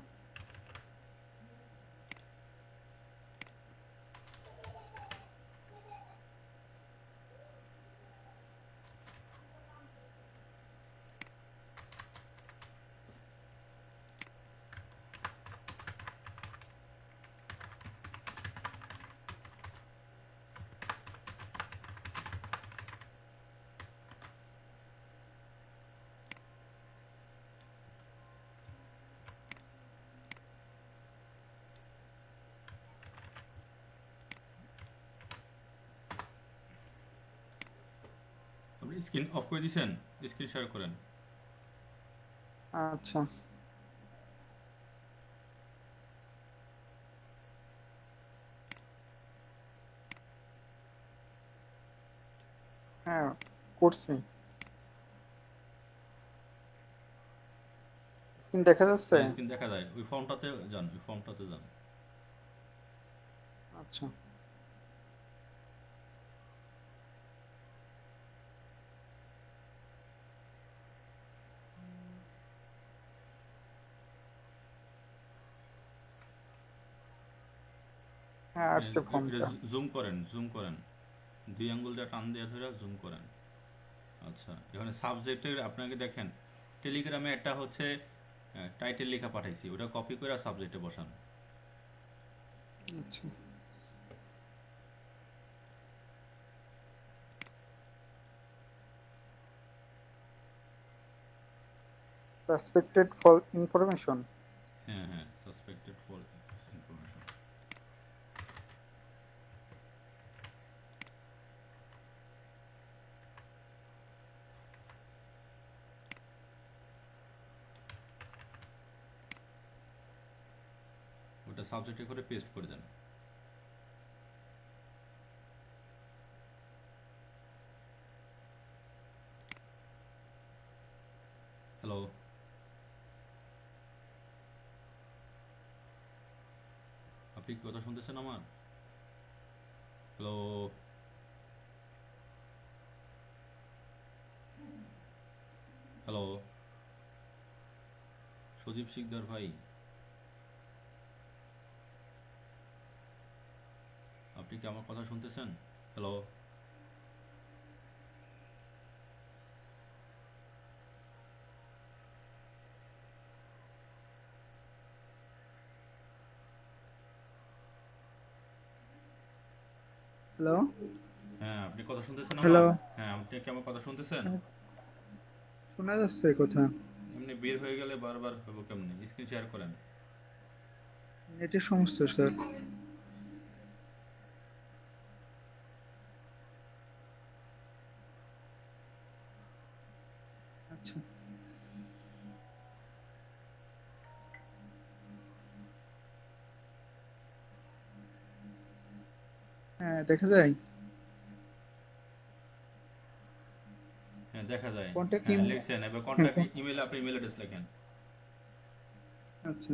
Speaker 2: আপনি স্ক্রিন অফ করে দিয়েছেন, স্ক্রিন শেয়ার করেন।
Speaker 1: আচ্ছা, হ্যাঁ করছি। স্ক্রিন দেখা যাচ্ছে?
Speaker 2: স্ক্রিন দেখা যায়, ওই ফর্মটাতে যান, ওই ফর্মটাতে যান।
Speaker 1: আচ্ছা, হ্যাঁ আসছে ফর্মটা।
Speaker 2: জুম করেন, জুম করেন, 2 আঙ্গুল দিয়ে টান দিয়ে ধরে জুম করেন। আচ্ছা, এখানে সাবজেক্টের আপনাকে দেখেন টেলিগ্রামে একটা হচ্ছে টাইটেল লেখা পাঠাইছি, ওটা কপি করে সাবজেক্টে বসান।
Speaker 1: আচ্ছা, সাসপেক্টেড ফল ইনফরমেশন।
Speaker 2: হ্যাঁ হ্যাঁ, সাসপেক্টেড ফর ইনফরমেশন। ওটা সাবজেক্টে করে পেস্ট করে দেন। হ্যালো, আপনি কি কথা শুনতেছেন আমার? হ্যালো, হ্যালো, সজীব শিকদার ভাই, আপনি কি আমার কথা শুনতেছেন? হ্যালো,
Speaker 1: হ্যালো,
Speaker 2: হ্যাঁ আপনি কথা শুনতেছেন
Speaker 1: হ্যালো,
Speaker 2: আমার? হ্যাঁ আপনি কি আমার কথা শুনতেছেন?
Speaker 1: শোনা যাচ্ছে কথা?
Speaker 2: এমনি বের হয়ে গেলে বারবার হবো কেমনে? স্ক্রিন শেয়ার করেন।
Speaker 1: নেটের সমস্যা স্যার। আচ্ছা, হ্যাঁ দেখা যায়।
Speaker 2: হ্যাঁ দেখা যায়।
Speaker 1: কন্ট্যাক্ট
Speaker 2: হ্যাঁ লিখছেন, এবার কন্ট্যাক্ট ইমেল, আপনি ইমেল অ্যাড্রেস লেখেন।
Speaker 1: আচ্ছা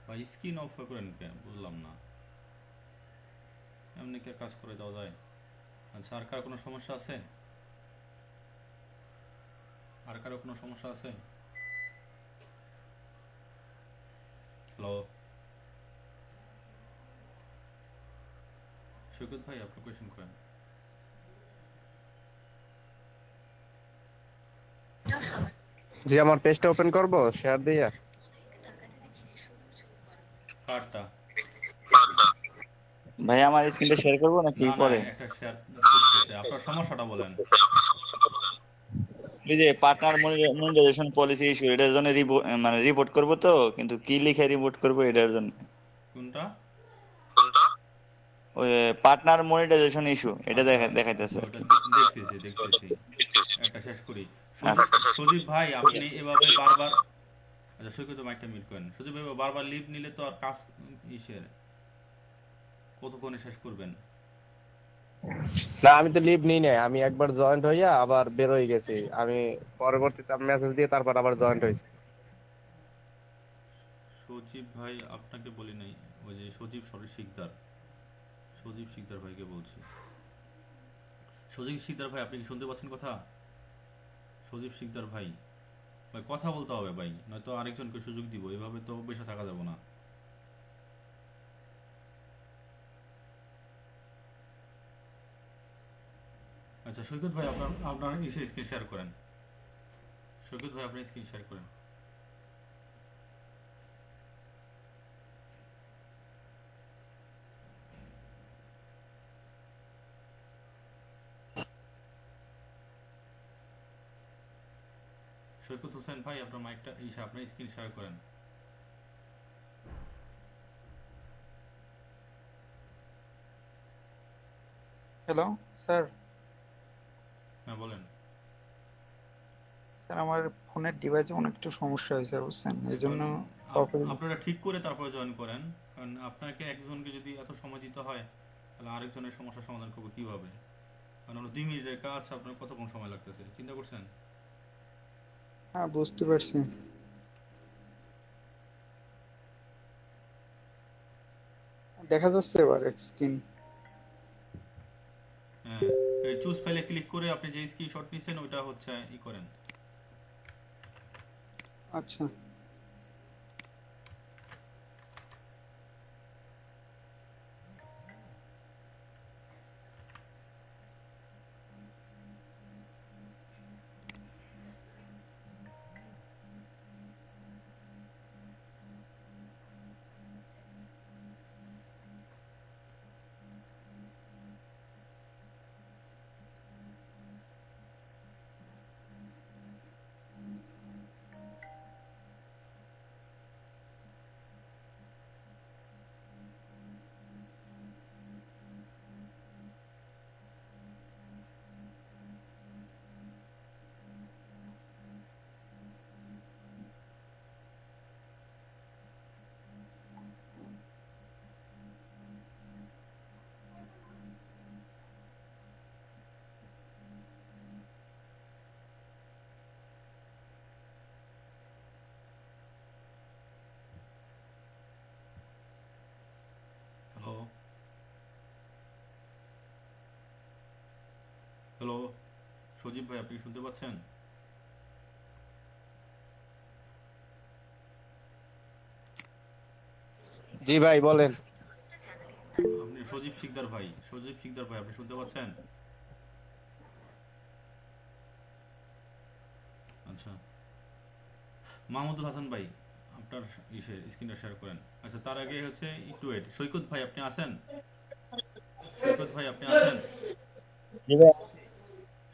Speaker 2: ভাই স্ক্রিন অফ করেন কেন বুঝলাম না, এমনি কি আর কাজ করে যাওয়া যায়? আচ্ছা, আর কার কোনো সমস্যা আছে? আর কারো কোনো সমস্যা আছে? হ্যালো সৈকত ভাই, আপনি কোয়েশ্চেন করেন।
Speaker 6: জি, আমার পেজটা ওপেন করব শেয়ার দিয়া।
Speaker 2: কার্ডটা?
Speaker 3: ভাই আমার স্ক্রিনটা শেয়ার করবো নাকি
Speaker 2: না না,
Speaker 3: পরে?
Speaker 2: একটা শেয়ার করতেছে, আপনার সমস্যাটা বলেন।
Speaker 3: এই যে পার্টনার মনিটাইজেশন পলিসি ইস্যু, এটার জন্য মানে রিপোর্ট করব তো, কিন্তু কি লিখে রিপোর্ট করব এটার জন্য।
Speaker 2: কোনটা?
Speaker 3: ওই পার্টনার মনিটাইজেশন ইস্যু, এটা
Speaker 2: আচ্ছা
Speaker 3: দেখাইতেছে আর
Speaker 2: ওটা
Speaker 3: কি।
Speaker 2: দেখতেছি। একটা শেষ করি।
Speaker 3: আচ্ছা।
Speaker 2: সজীব ভাই, আপনি এভাবে বারবার, আচ্ছা সৈকত মাইকটা মিট করেন। সজীব ভাই বারবার লিভ নিলে তো আর কাজ ইসের কতক্ষণে শেষ করবেন?
Speaker 6: না, আমি তো লিভ নিই নাই, আমি একবার জয়েন্ট হইয়া আবার বের হয়ে গেছি। আমি পরবর্তীতে মেসেজ দিয়ে তারপর আবার জয়েন্ট হয়েছি।
Speaker 2: সজীব ভাই আপনাকে বলি নাই, ওই যে সজীব শিকদার, সজীব শিকদার ভাইকে বলছি। সজীব শিকদার ভাই, আপনি কি শুনতে পাচ্ছেন কথা? সজীব শিকদার ভাই, ভাই কথা বলতে হবে ভাই, নয়তো আরেকজনকে সুযোগ দিব, এভাবে তো বসে থাকা যাবে না। আচ্ছা সৈকত ভাই, আপনার স্ক্রিন শেয়ার করেন। সৈকত ভাই আপনি স্ক্রিন শেয়ার করেন। সৈকত হোসেন ভাই, আপনার মাইকটা আপনার স্ক্রিন শেয়ার করেন।
Speaker 1: Hello sir.
Speaker 2: হ্যাঁ বলেন।
Speaker 1: স্যার আমার ফোনের ডিভাইসে অনেক একটু সমস্যা হয়েছে বুঝছেন, এই জন্য
Speaker 2: আপনারা ঠিক করে তারপরে জয়েন করেন, কারণ আপনাকে একজনকে যদি এত সময় দিতে হয়, তাহলে আরেকজনের সমস্যার সমাধান করবো কিভাবে? কারণ আমরা 2 মিনিটের কাজ, আপনার কতক্ষণ সময় লাগতেছে চিন্তা করছেন?
Speaker 1: হ্যাঁ বুঝতে পারছি। দেখা যাচ্ছে এবার স্ক্রিন।
Speaker 2: হ্যাঁ, এই চুজ ফাইলে ক্লিক করে আপনি যে স্ক্রিনশট নিছেন ওইটা হচ্ছে ই করেন।
Speaker 1: আচ্ছা
Speaker 2: হ্যালো সজীব ভাই, আপনি শুনতে পাচ্ছেন?
Speaker 6: জি ভাই বলেন।
Speaker 2: আপনি সজীব শিকদার ভাই, সজীব শিকদার ভাই, আপনি শুনতে পাচ্ছেন? আচ্ছা, মাহমুদুল হাসান ভাই, আপনার স্ক্রিনটা শেয়ার করেন। আচ্ছা, তার আগে হচ্ছে একটু ওয়েট। সৈকত ভাই আপনি আছেন? সৈকত ভাই আপনি আছেন?
Speaker 3: জি ভাই।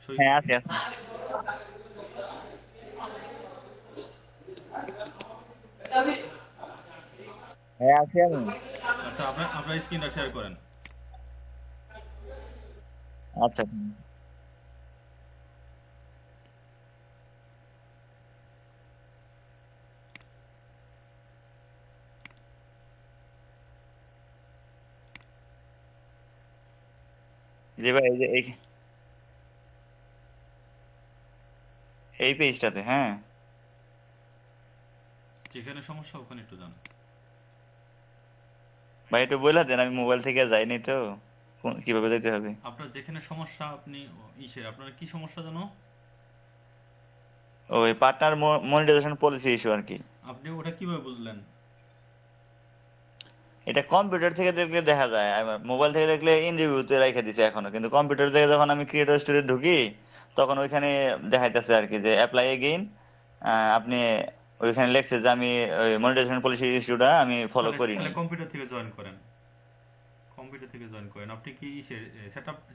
Speaker 2: সৈ-
Speaker 3: হ্যাঁ আছি আছি। হ্যাঁ আছি আমি।
Speaker 2: আচ্ছা, আপনার স্ক্রিনটা শেয়ার করেন।
Speaker 3: আচ্ছা জি ভাই, এই যে এই পেজটাতে, হ্যাঁ
Speaker 2: যেখানে সমস্যা ওখানে একটু যান।
Speaker 3: ভাই একটু বলে দেন, আমি মোবাইল থেকে যাইনি তো, কিভাবে যেতে হবে?
Speaker 2: আপনার যেখানে সমস্যা, আপনি আপনার কি সমস্যা জানো?
Speaker 3: ওই পার্টনার মনিটাইজেশন পলিসি ইস্যু আর কি।
Speaker 2: আপনি ওটা কিভাবে বুঝলেন?
Speaker 3: এটা কম্পিউটার থেকে দেখলে দেখা যায়, মোবাইল থেকে দেখলে ইন রিভিউতে রেখে দিছে এখনো, কিন্তু কম্পিউটার থেকে যখন আমি ক্রিয়েটর স্টোরে ঢুকি তখন ওইখানে দেখাইতেছে আর কি যে অ্যাপ্লাই এগেইন। আপনি ওইখানে লেখছে যে আমি ওই মনিটাইজেশন পলিসি ইস্যুটা আমি ফলো
Speaker 2: তাহলে
Speaker 3: করি
Speaker 2: তাহলে
Speaker 3: নাই।
Speaker 2: কম্পিউটার থেকে জয়েন করেন। কম্পিউটার থেকে জয়েন করেন। আপনি কি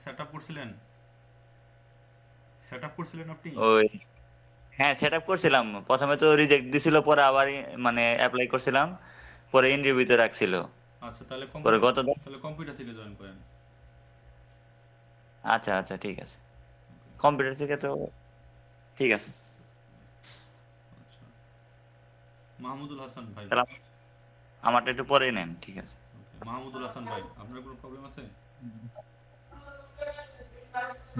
Speaker 2: সেটআপ করছিলেন? সেটআপ করছিলেন আপনি?
Speaker 3: ওই হ্যাঁ সেট আপ করছিলাম, প্রথমে তো রিজেক্ট দিছিল, পরে আবার মানে অ্যাপ্লাই করছিলাম, পরে ইন রিভিউতে রাখছিল।
Speaker 2: আচ্ছা, তাহলে
Speaker 3: পরে
Speaker 2: কম্পিউটার
Speaker 3: গত
Speaker 2: তাহলে কম্পিউটার থেকে জয়েন করেন।
Speaker 3: আচ্ছা আচ্ছা ঠিক আছে, কম্পিউটার থেকে তো ঠিক আছে।
Speaker 2: আচ্ছা, মাহমুদুল হাসান ভাই।
Speaker 3: তাহলে আমারটা একটু পরেই নেন, ঠিক আছে।
Speaker 2: ওকে, মাহমুদুল হাসান ভাই, আপনার কোনো প্রবলেম আছে?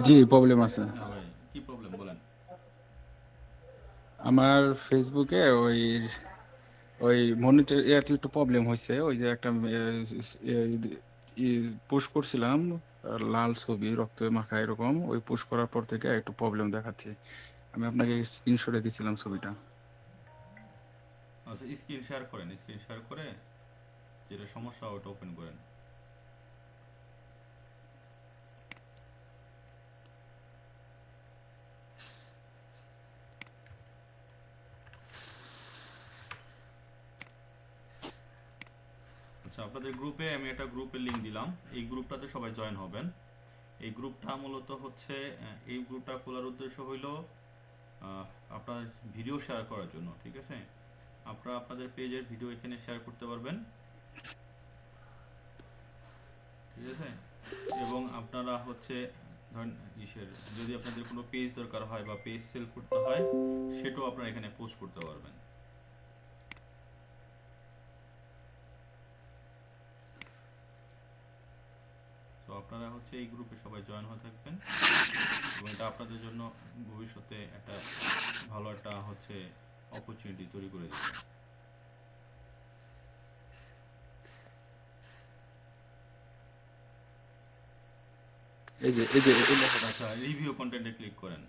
Speaker 7: জি প্রবলেম আছে।
Speaker 2: হ্যাঁ ভাই, কি প্রবলেম বলেন।
Speaker 7: আমার ফেসবুকে ওই ওই মনিটর ইয়াতে একটু প্রবলেম হয়েছে। ওই যে একটা পুশ করছিলাম, লাল ছবি রক্ত মাখা এরকম, ওই পুশ করার পর থেকে একটু প্রবলেম দেখাচ্ছে। আমি আপনাকে স্ক্রিনশটে দিছিলাম ছবিটা।
Speaker 2: আচ্ছা, স্ক্রিন শেয়ার করেন। স্ক্রিন শেয়ার করে যেটা সমস্যা ওটা ওপেন করেন। আচ্ছা, আপনাদের গ্রুপে আমি একটা গ্রুপের লিংক দিলাম। এই গ্রুপটাতে সবাই জয়েন হবেন। এই গ্রুপটা মূলত হচ্ছে এই গ্রুপটা খোলার উদ্দেশ্য হইল আপনার ভিডিও শেয়ার করার জন্য, ঠিক আছে? আপনারা আপনাদের পেজের ভিডিও এখানে শেয়ার করতে পারবেন, ঠিক আছে? এবং আপনারা হচ্ছে ধরেন যদি আপনাদের কোনো পেজ দরকার হয় বা পেজ সেল করতে হয়, সেটাও আপনারা এখানে পোস্ট করতে পারবেন। তো আপনারা হচ্ছে এই গ্রুপে সবাই জয়েন হয়ে থাকবেন, এবং এটা আপনাদের জন্য ভবিষ্যতে একটা ভালো একটা হচ্ছে অপরচুনিটি তৈরি করে দেবে।
Speaker 7: এই যে লেখাটা।
Speaker 2: আচ্ছা, রিভিউ কন্টেন্টে ক্লিক করেন।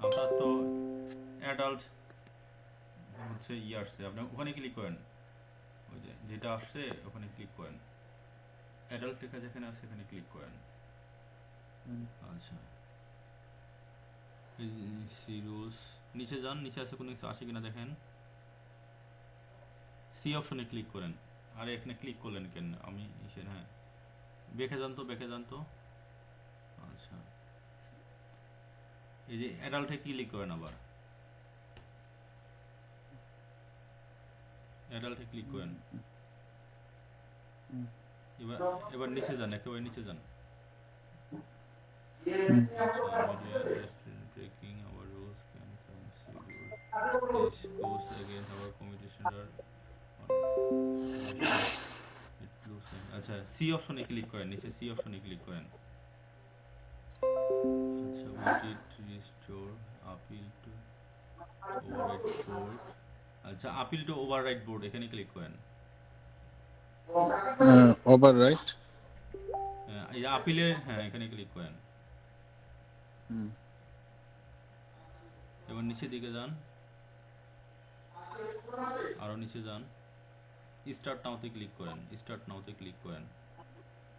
Speaker 2: আপনার তো অ্যাডাল্ট হচ্ছে আসছে, আপনি ওখানে ক্লিক করেন। ওই যে যেটা আসছে ওখানে ক্লিক করেন। অ্যাডাল্ট লেখা যেখানে আছে সেখানে ক্লিক করেন। আচ্ছা, সি রুলস নিচে যান, নিচে আছে কোনো কিছু আসে কিনা দেখেন। সি অপশনে ক্লিক করেন। আরে এখানে ক্লিক করলেন কেন? আমি হ্যাঁ, বেঁকে যান তো, বেঁকে যান তো। আচ্ছা, এই যে অ্যাডাল্টে ক্লিক করেন, আবার অ্যাডাল্টে ক্লিক করেন। এবার এবার নিচে যান, একেবারে নিচে যান। Breaking our rules can consider this goes against our committee standard. আচ্ছা, সি অপশনে ক্লিক করেন, নিচে সি অপশনে ক্লিক করেন। আচ্ছা, wait restore appeal to overwrite board. আচ্ছা, আপিল টু ওভাররাইট বোর্ড এখানে ক্লিক করেন।
Speaker 7: Overwrite.
Speaker 2: এই যে আপিলের, হ্যাঁ এখানে ক্লিক করেন। এবার নিচের দিকে যান, আরো নিচে যান, স্টার্ট নাওতে ক্লিক করেন, স্টার্ট নাওতে ক্লিক করেন।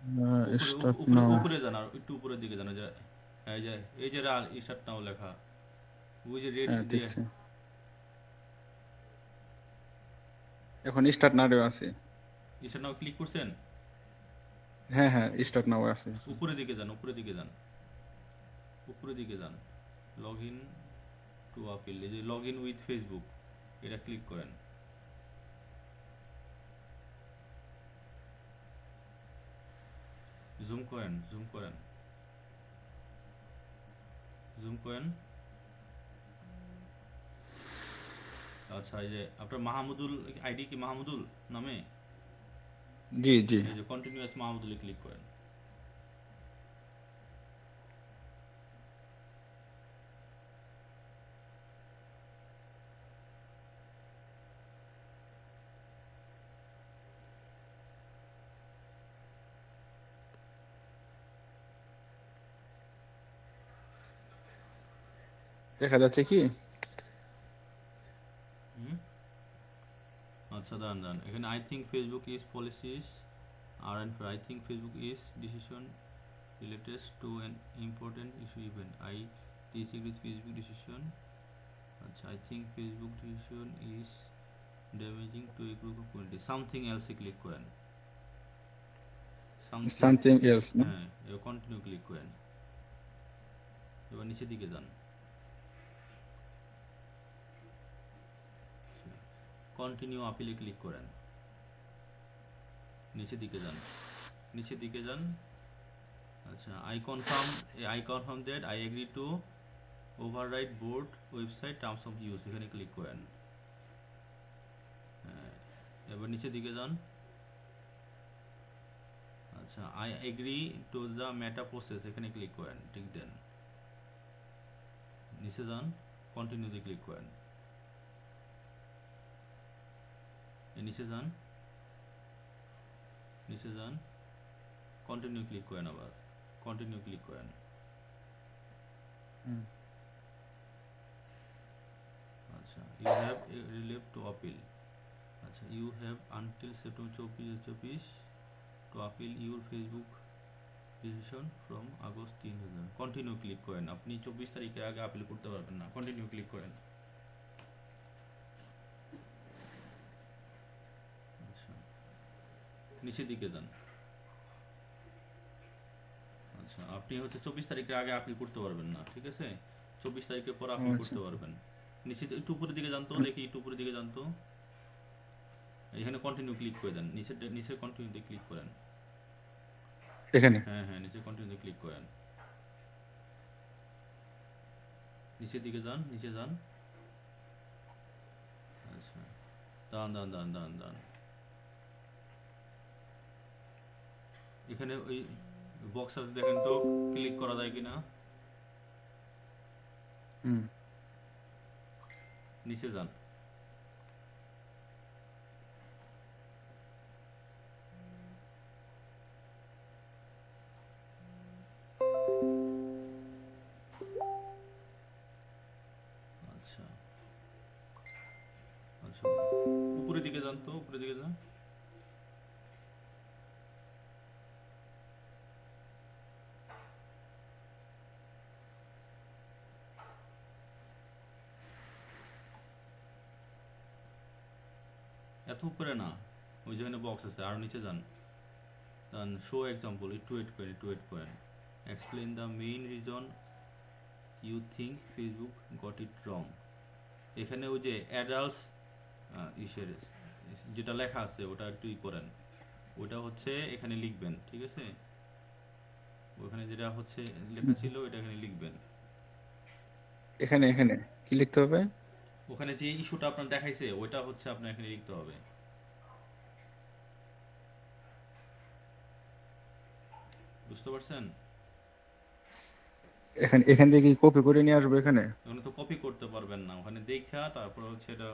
Speaker 2: উপরে
Speaker 7: স্টার্ট
Speaker 2: উপরে
Speaker 7: নাও।
Speaker 2: উপরে যান, আর একটু উপরের দিকে যান। এই যে স্টার্ট নাও লেখা, ওই যে রেড
Speaker 7: হ্যাঁ
Speaker 2: দিয়ে
Speaker 7: দেখছি, এখন স্টার্ট নাও আছে।
Speaker 2: স্টার্ট নাও ক্লিক করছেন।
Speaker 7: হ্যাঁ হ্যাঁ স্টার্ট নাও আছে।
Speaker 2: উপরের দিকে যান, উপরের দিকে যান, উপরের দিকে যান, লগ ইন টু আপিল, এই যে লগ ইন উইথ ফেসবুক, এটা ক্লিক করেন। জুম করেন, জুম করেন, জুম করেন। আচ্ছা, এই যে আপনার মাহমুদুল আইডি কি মাহমুদুল নামে?
Speaker 7: জি জি।
Speaker 2: এই যে কন্টিনিউয়াস মাহমুদুলে ক্লিক করেন।
Speaker 7: দেখা যাচ্ছে কি?
Speaker 2: আচ্ছা দাঁড়ান দাঁড়ান, এখানে I think Facebook is policies আর and I think Facebook is decision related to an important issue event I disagree with Facebook decision. আচ্ছা, I think Facebook decision is damaging to a group of community, something else click করেন।
Speaker 7: Something else না?
Speaker 2: হ্যাঁ, এবার continue click করেন। এবার নিচের দিকে যান, কন্টিনিউ আপিলে ক্লিক করেন। নিচের দিকে যান, নিচের দিকে যান। আচ্ছা, I confirm that I agree to override board website terms of use, এখানে ক্লিক করেন। এবার নিচের দিকে যান। আচ্ছা, I agree to the meta process, এখানে ক্লিক করেন, ঠিক দেন। নিচে যান, কন্টিনিউতে ক্লিক করেন। নিচে যান, নিচে যান, কন্টিনিউ ক্লিক করেন, আবার কন্টিনিউ ক্লিক করেন। আচ্ছা, you have relive to appeal. আচ্ছা, you have until September 24 to appeal your Facebook decision from August 3000। Continue click করেন, আপনি 24 তারিখের আগে আপিল করতে পারবেন না। কন্টিনিউ ক্লিক করেন। আচ্ছা, নিচের দিকে যান। আচ্ছা, আপনি হচ্ছে 24 তারিখের আগে আপিল করতে পারবেন না, ঠিক আছে? 24 তারিখের পর আপিল
Speaker 7: আচ্ছা।
Speaker 2: করতে পারবেন। নিচে একটু উপরের দিকে জানতো, দেখি একটু উপরের দিকে জানতো, এখানে কন্টিনিউ ক্লিক করে দেন। নিচে কন্টিনিউতে ক্লিক করেন।
Speaker 7: এখানে
Speaker 2: হ্যাঁ হ্যাঁ, নিচে কন্টিনিউতে ক্লিক করেন। নিচের দিকে যান, নিচে যান। আচ্ছা, দাঁড়ান দাঁড়ান দাঁড়ান দাঁড়ান দাঁড়ান, এখানে ওই বক্স আছে দেখেন তো, ক্লিক করা যায় কিনা। নিচে যান। আচ্ছা আচ্ছা, উপরের দিকে যান তো, উপরের দিকে যান। এত উপরে না, ওই যেখানে বক্স আছে আরো নিচে যান। দেন শো এক্সাম্পল, একটু ওয়েট করেন, একটু ওয়েট করেন। Explain the main reason you think Facebook got it wrong. এখানে ওই যে অ্যাডাল্টস ইসের যেটা লেখা আছে ওটা একটু করেন, ওটা হচ্ছে এখানে লিখবেন, ঠিক আছে? ওখানে যেটা হচ্ছে লেখা ছিল এটা এখানে লিখবেন।
Speaker 7: এখানে এখানে কি লিখতে হবে?
Speaker 2: ওখানে যে ইস্যুটা আপনার দেখাইছে ওইটা হচ্ছে আপনার এখানে লিখতে হবে, বুঝতে পারছেন?
Speaker 7: এখানে এখান থেকে কপি করে নিয়ে আসবো এখানে?
Speaker 2: ওখানে তো কপি করতে পারবেন না, ওখানে দেখা তারপর হচ্ছে এটা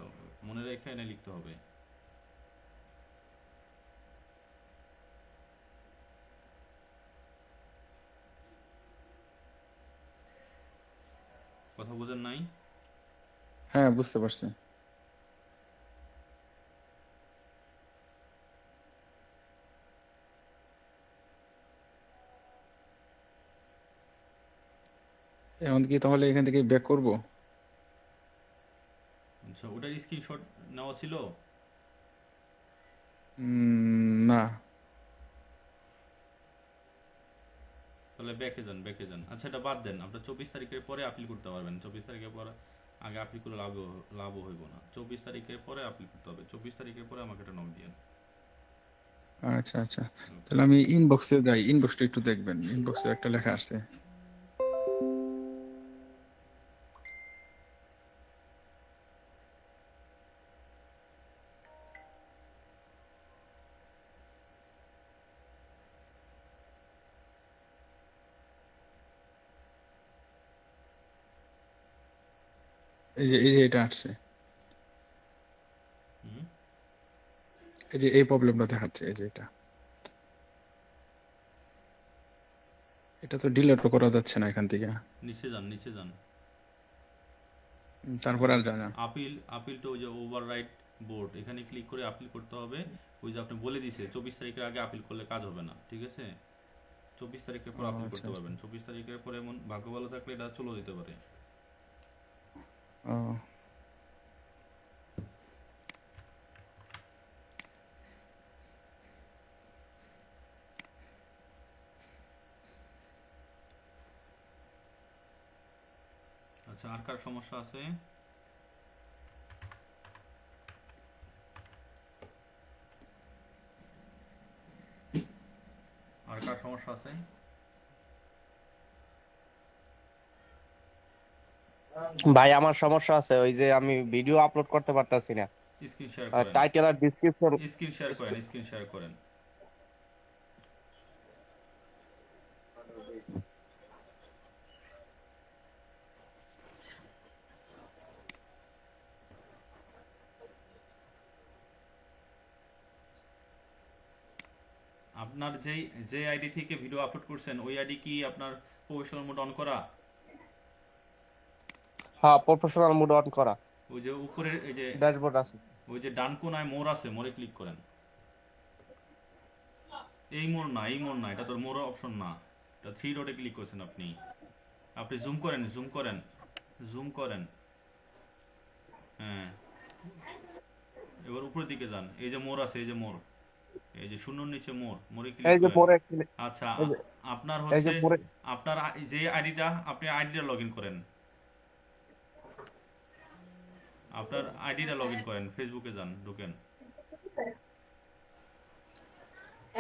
Speaker 2: মনে রেখে এনে লিখতে হবে। কথা বুঝেন নাই?
Speaker 7: হ্যাঁ, বুঝতে পারছি। এখন কি তাহলে এখান থেকে ব্যাক করব?
Speaker 2: আচ্ছা, ওটার স্ক্রিনশট নেওয়া ছিল?
Speaker 7: না।
Speaker 2: তাহলে ব্যাকে যান। আচ্ছা, এটা বাদ দেন, আপনার 24 তারিখের পরে আপিল করতে পারবেন। 24 তারিখের পরে আগে আপিল করলে লাভও হইব না। 24 তারিখের পরে আপিল করতে হবে। 24 তারিখের পরে আমাকে এটা নক দিয়েন।
Speaker 7: আচ্ছা আচ্ছা, তাহলে আমি ইনবক্সে যাই, ইনবক্সটা একটু দেখবেন, ইনবক্সে একটা লেখা আসছে। এই যে এটা আসছে,
Speaker 2: হুম,
Speaker 7: এই যে এই প্রবলেমটা দেখাচ্ছে, এই যে এটা তো ডিলিটও করা যাচ্ছে না এখান থেকে।
Speaker 2: নিচে যান।
Speaker 7: তারপর আর জানা।
Speaker 2: আপিলটা ওই যে ওভাররাইট বোর্ড, এখানে ক্লিক করে আপিল করতে হবে। ওই যে আপনি বলে দিছে 24 তারিখের আগে আপিল করলে কাজ হবে না, ঠিক আছে? 24 তারিখের পর আপিল
Speaker 7: আচ্ছা
Speaker 2: করতে
Speaker 7: আচ্ছা।
Speaker 2: পারবেন। 24 তারিখের পরে এমন ভাগ্য ভালো থাকলে এটা চলে যেতে পারে।
Speaker 7: ও,
Speaker 2: আচ্ছা, আর কার সমস্যা আছে? আর কার সমস্যা আছে?
Speaker 6: ভাই আমার সমস্যা আছে, ওই যে আমি ভিডিও আপলোড করতে পারতাছি না,
Speaker 2: স্ক্রিন শেয়ার করেন।
Speaker 6: টাইটেল আর ডিসক্রিপশন।
Speaker 2: স্ক্রিন শেয়ার করেন। আপনার যে আইডি থেকে ভিডিও আপলোড করছেন ওই আইডি কি আপনার প্রফেশনাল মোড অন করা?
Speaker 6: হ্যাঁ, প্রফেশনাল মোড অন করা,
Speaker 2: ওই যে উপরের এই যে
Speaker 6: ড্যাশবোর্ড আছে।
Speaker 2: ওই যে ডান কোনায় মোর আছে, মোরে ক্লিক করেন। এই মোর না, এটা তোর মোর অপশন না, এটা থ্রি ডটে ক্লিক করছেন আপনি। আপনি জুম করেন। হ্যাঁ, এবার উপরের দিকে যান, এই যে মোর আছে, এই যে শূন্যর নিচে মোরে
Speaker 6: এই
Speaker 2: ক্লিক
Speaker 6: যে
Speaker 2: করেন।
Speaker 6: পরে,
Speaker 2: আচ্ছা,
Speaker 6: এই যে
Speaker 2: আপনার
Speaker 6: এই যে
Speaker 2: হচ্ছে
Speaker 6: পরে
Speaker 2: আপনার যে আইডিটা, আপনি আইডিটা লগ ইন করেন। ফেসবুকে যান, ঢুকেন।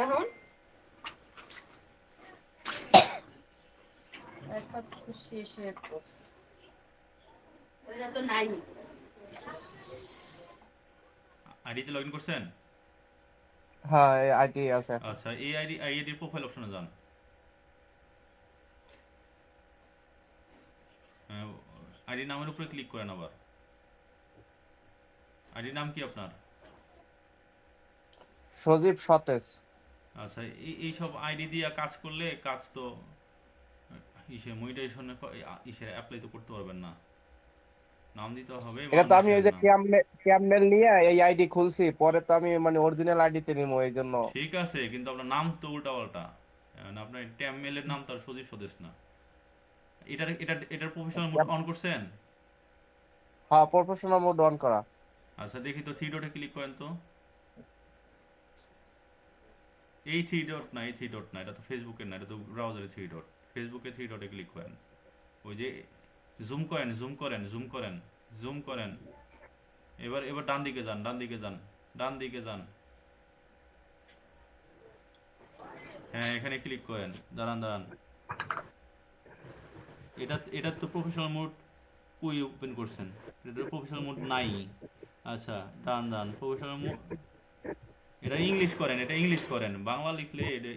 Speaker 8: এখন একবার শেষ হয়ে পড়ছে, ওটা তো নাই।
Speaker 2: আইডিতে লগ ইন করছেন?
Speaker 6: হ্যাঁ আইডি আছে।
Speaker 2: আচ্ছা, এই আইডির প্রোফাইল অপশনে যান। আইডি নামের উপরে ক্লিক করেন আবার। আইডি নাম কি আপনার?
Speaker 6: সজীব সতেজ।
Speaker 2: আচ্ছা, এইসব আইডি দিয়ে কাজ করলে কাজ তো মনিটাইজেশনে অ্যাপ্লাই তো করতে পারবেন না। নাম দিতে হবে
Speaker 6: এটা তো আমি ওই যে
Speaker 2: নাম।
Speaker 6: ক্যামনেল নিয়ে এই আইডি খুলছি, পরে তো আমি মানে অরিজিনাল আইডিতে নিবো, এই জন্য।
Speaker 2: ঠিক আছে, কিন্তু আপনার নাম তো উল্টাপাল্টা। আপনার ট্যামেলের নাম তো আর সজীব স্বদেশ না। এটার প্রফেশনাল মোড অন করছেন?
Speaker 6: হ্যাঁ, প্রফেশনাল মোড অন করা।
Speaker 2: আচ্ছা, দেখি তো, থ্রি ডটে ক্লিক করেন তো। এই থ্রি ডট না, এটা তো ফেসবুকের না, এটা তো ব্রাউজারে থ্রি ডট। ফেসবুকে থ্রি ডটে ক্লিক করেন। ওই যে জুম করেন। এবার ডান দিকে যান। হ্যাঁ, এখানে ক্লিক করেন। দাঁড়ান। এটা তো প্রফেশনাল মোড কই ওপেন করছেন? এটা প্রফেশনাল মোড নাই। আচ্ছা, দাঁড়ান। প্রফেশনাল মোড এটা ইংলিশ করেন। বাংলা লিখলে এটা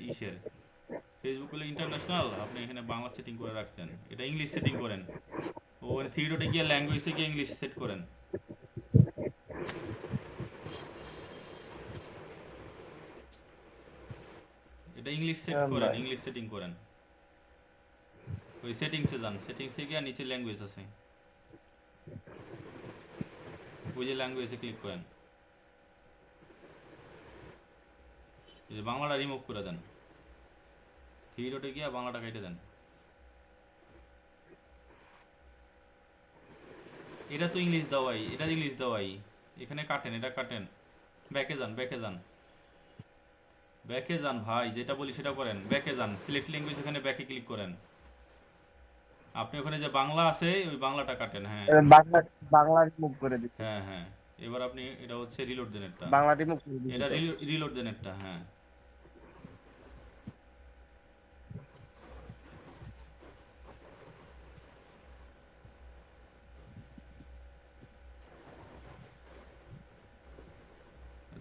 Speaker 2: ফেসবুক হলে ইন্টারন্যাশনাল, আপনি এখানে বাংলা সেটিং করে রাখছেন। এটা ইংলিশ সেটিং করেন। ওখানে থ্রি ডটে গিয়ে ল্যাঙ্গুয়েজে গিয়ে ইংলিশ সেট করেন। এটা ইংলিশ সেটিং করেন। ওই সেটিংসে যান, সেটিংসে গিয়ে নিচে ল্যাঙ্গুয়েজ আছে, ওই যে ল্যাঙ্গুয়েজে ক্লিক করেন, এই যে বাংলাটা রিমুভ করে দেন, থ্রি ডটে গিয়ে বাংলাটা কেটে দেন। এটা তো ইংলিশ দেওয়াই, এটা ইংলিশ দেওয়াই, এখানে কাটেন, এটা কাটেন, ব্যাকে যান, ব্যাকে যান, ব্যাকে যান ভাই, যেটা বলি সেটা করেন, ব্যাকে যান, সিলেক্ট ল্যাঙ্গুয়েজ, ওখানে ব্যাকে ক্লিক করেন। আপনি ওখানে যে বাংলা আছে ওই বাংলাটা কাটেন। হ্যাঁ
Speaker 6: বাংলা বাংলা রিমুভ করে দিচ্ছি,
Speaker 2: হ্যাঁ হ্যাঁ, এবার আপনি এটা হচ্ছে রিলোড দেন, একটা
Speaker 6: বাংলা রিমুভ করে দিচ্ছি।
Speaker 2: এটা রিলোড দেন একটা। হ্যাঁ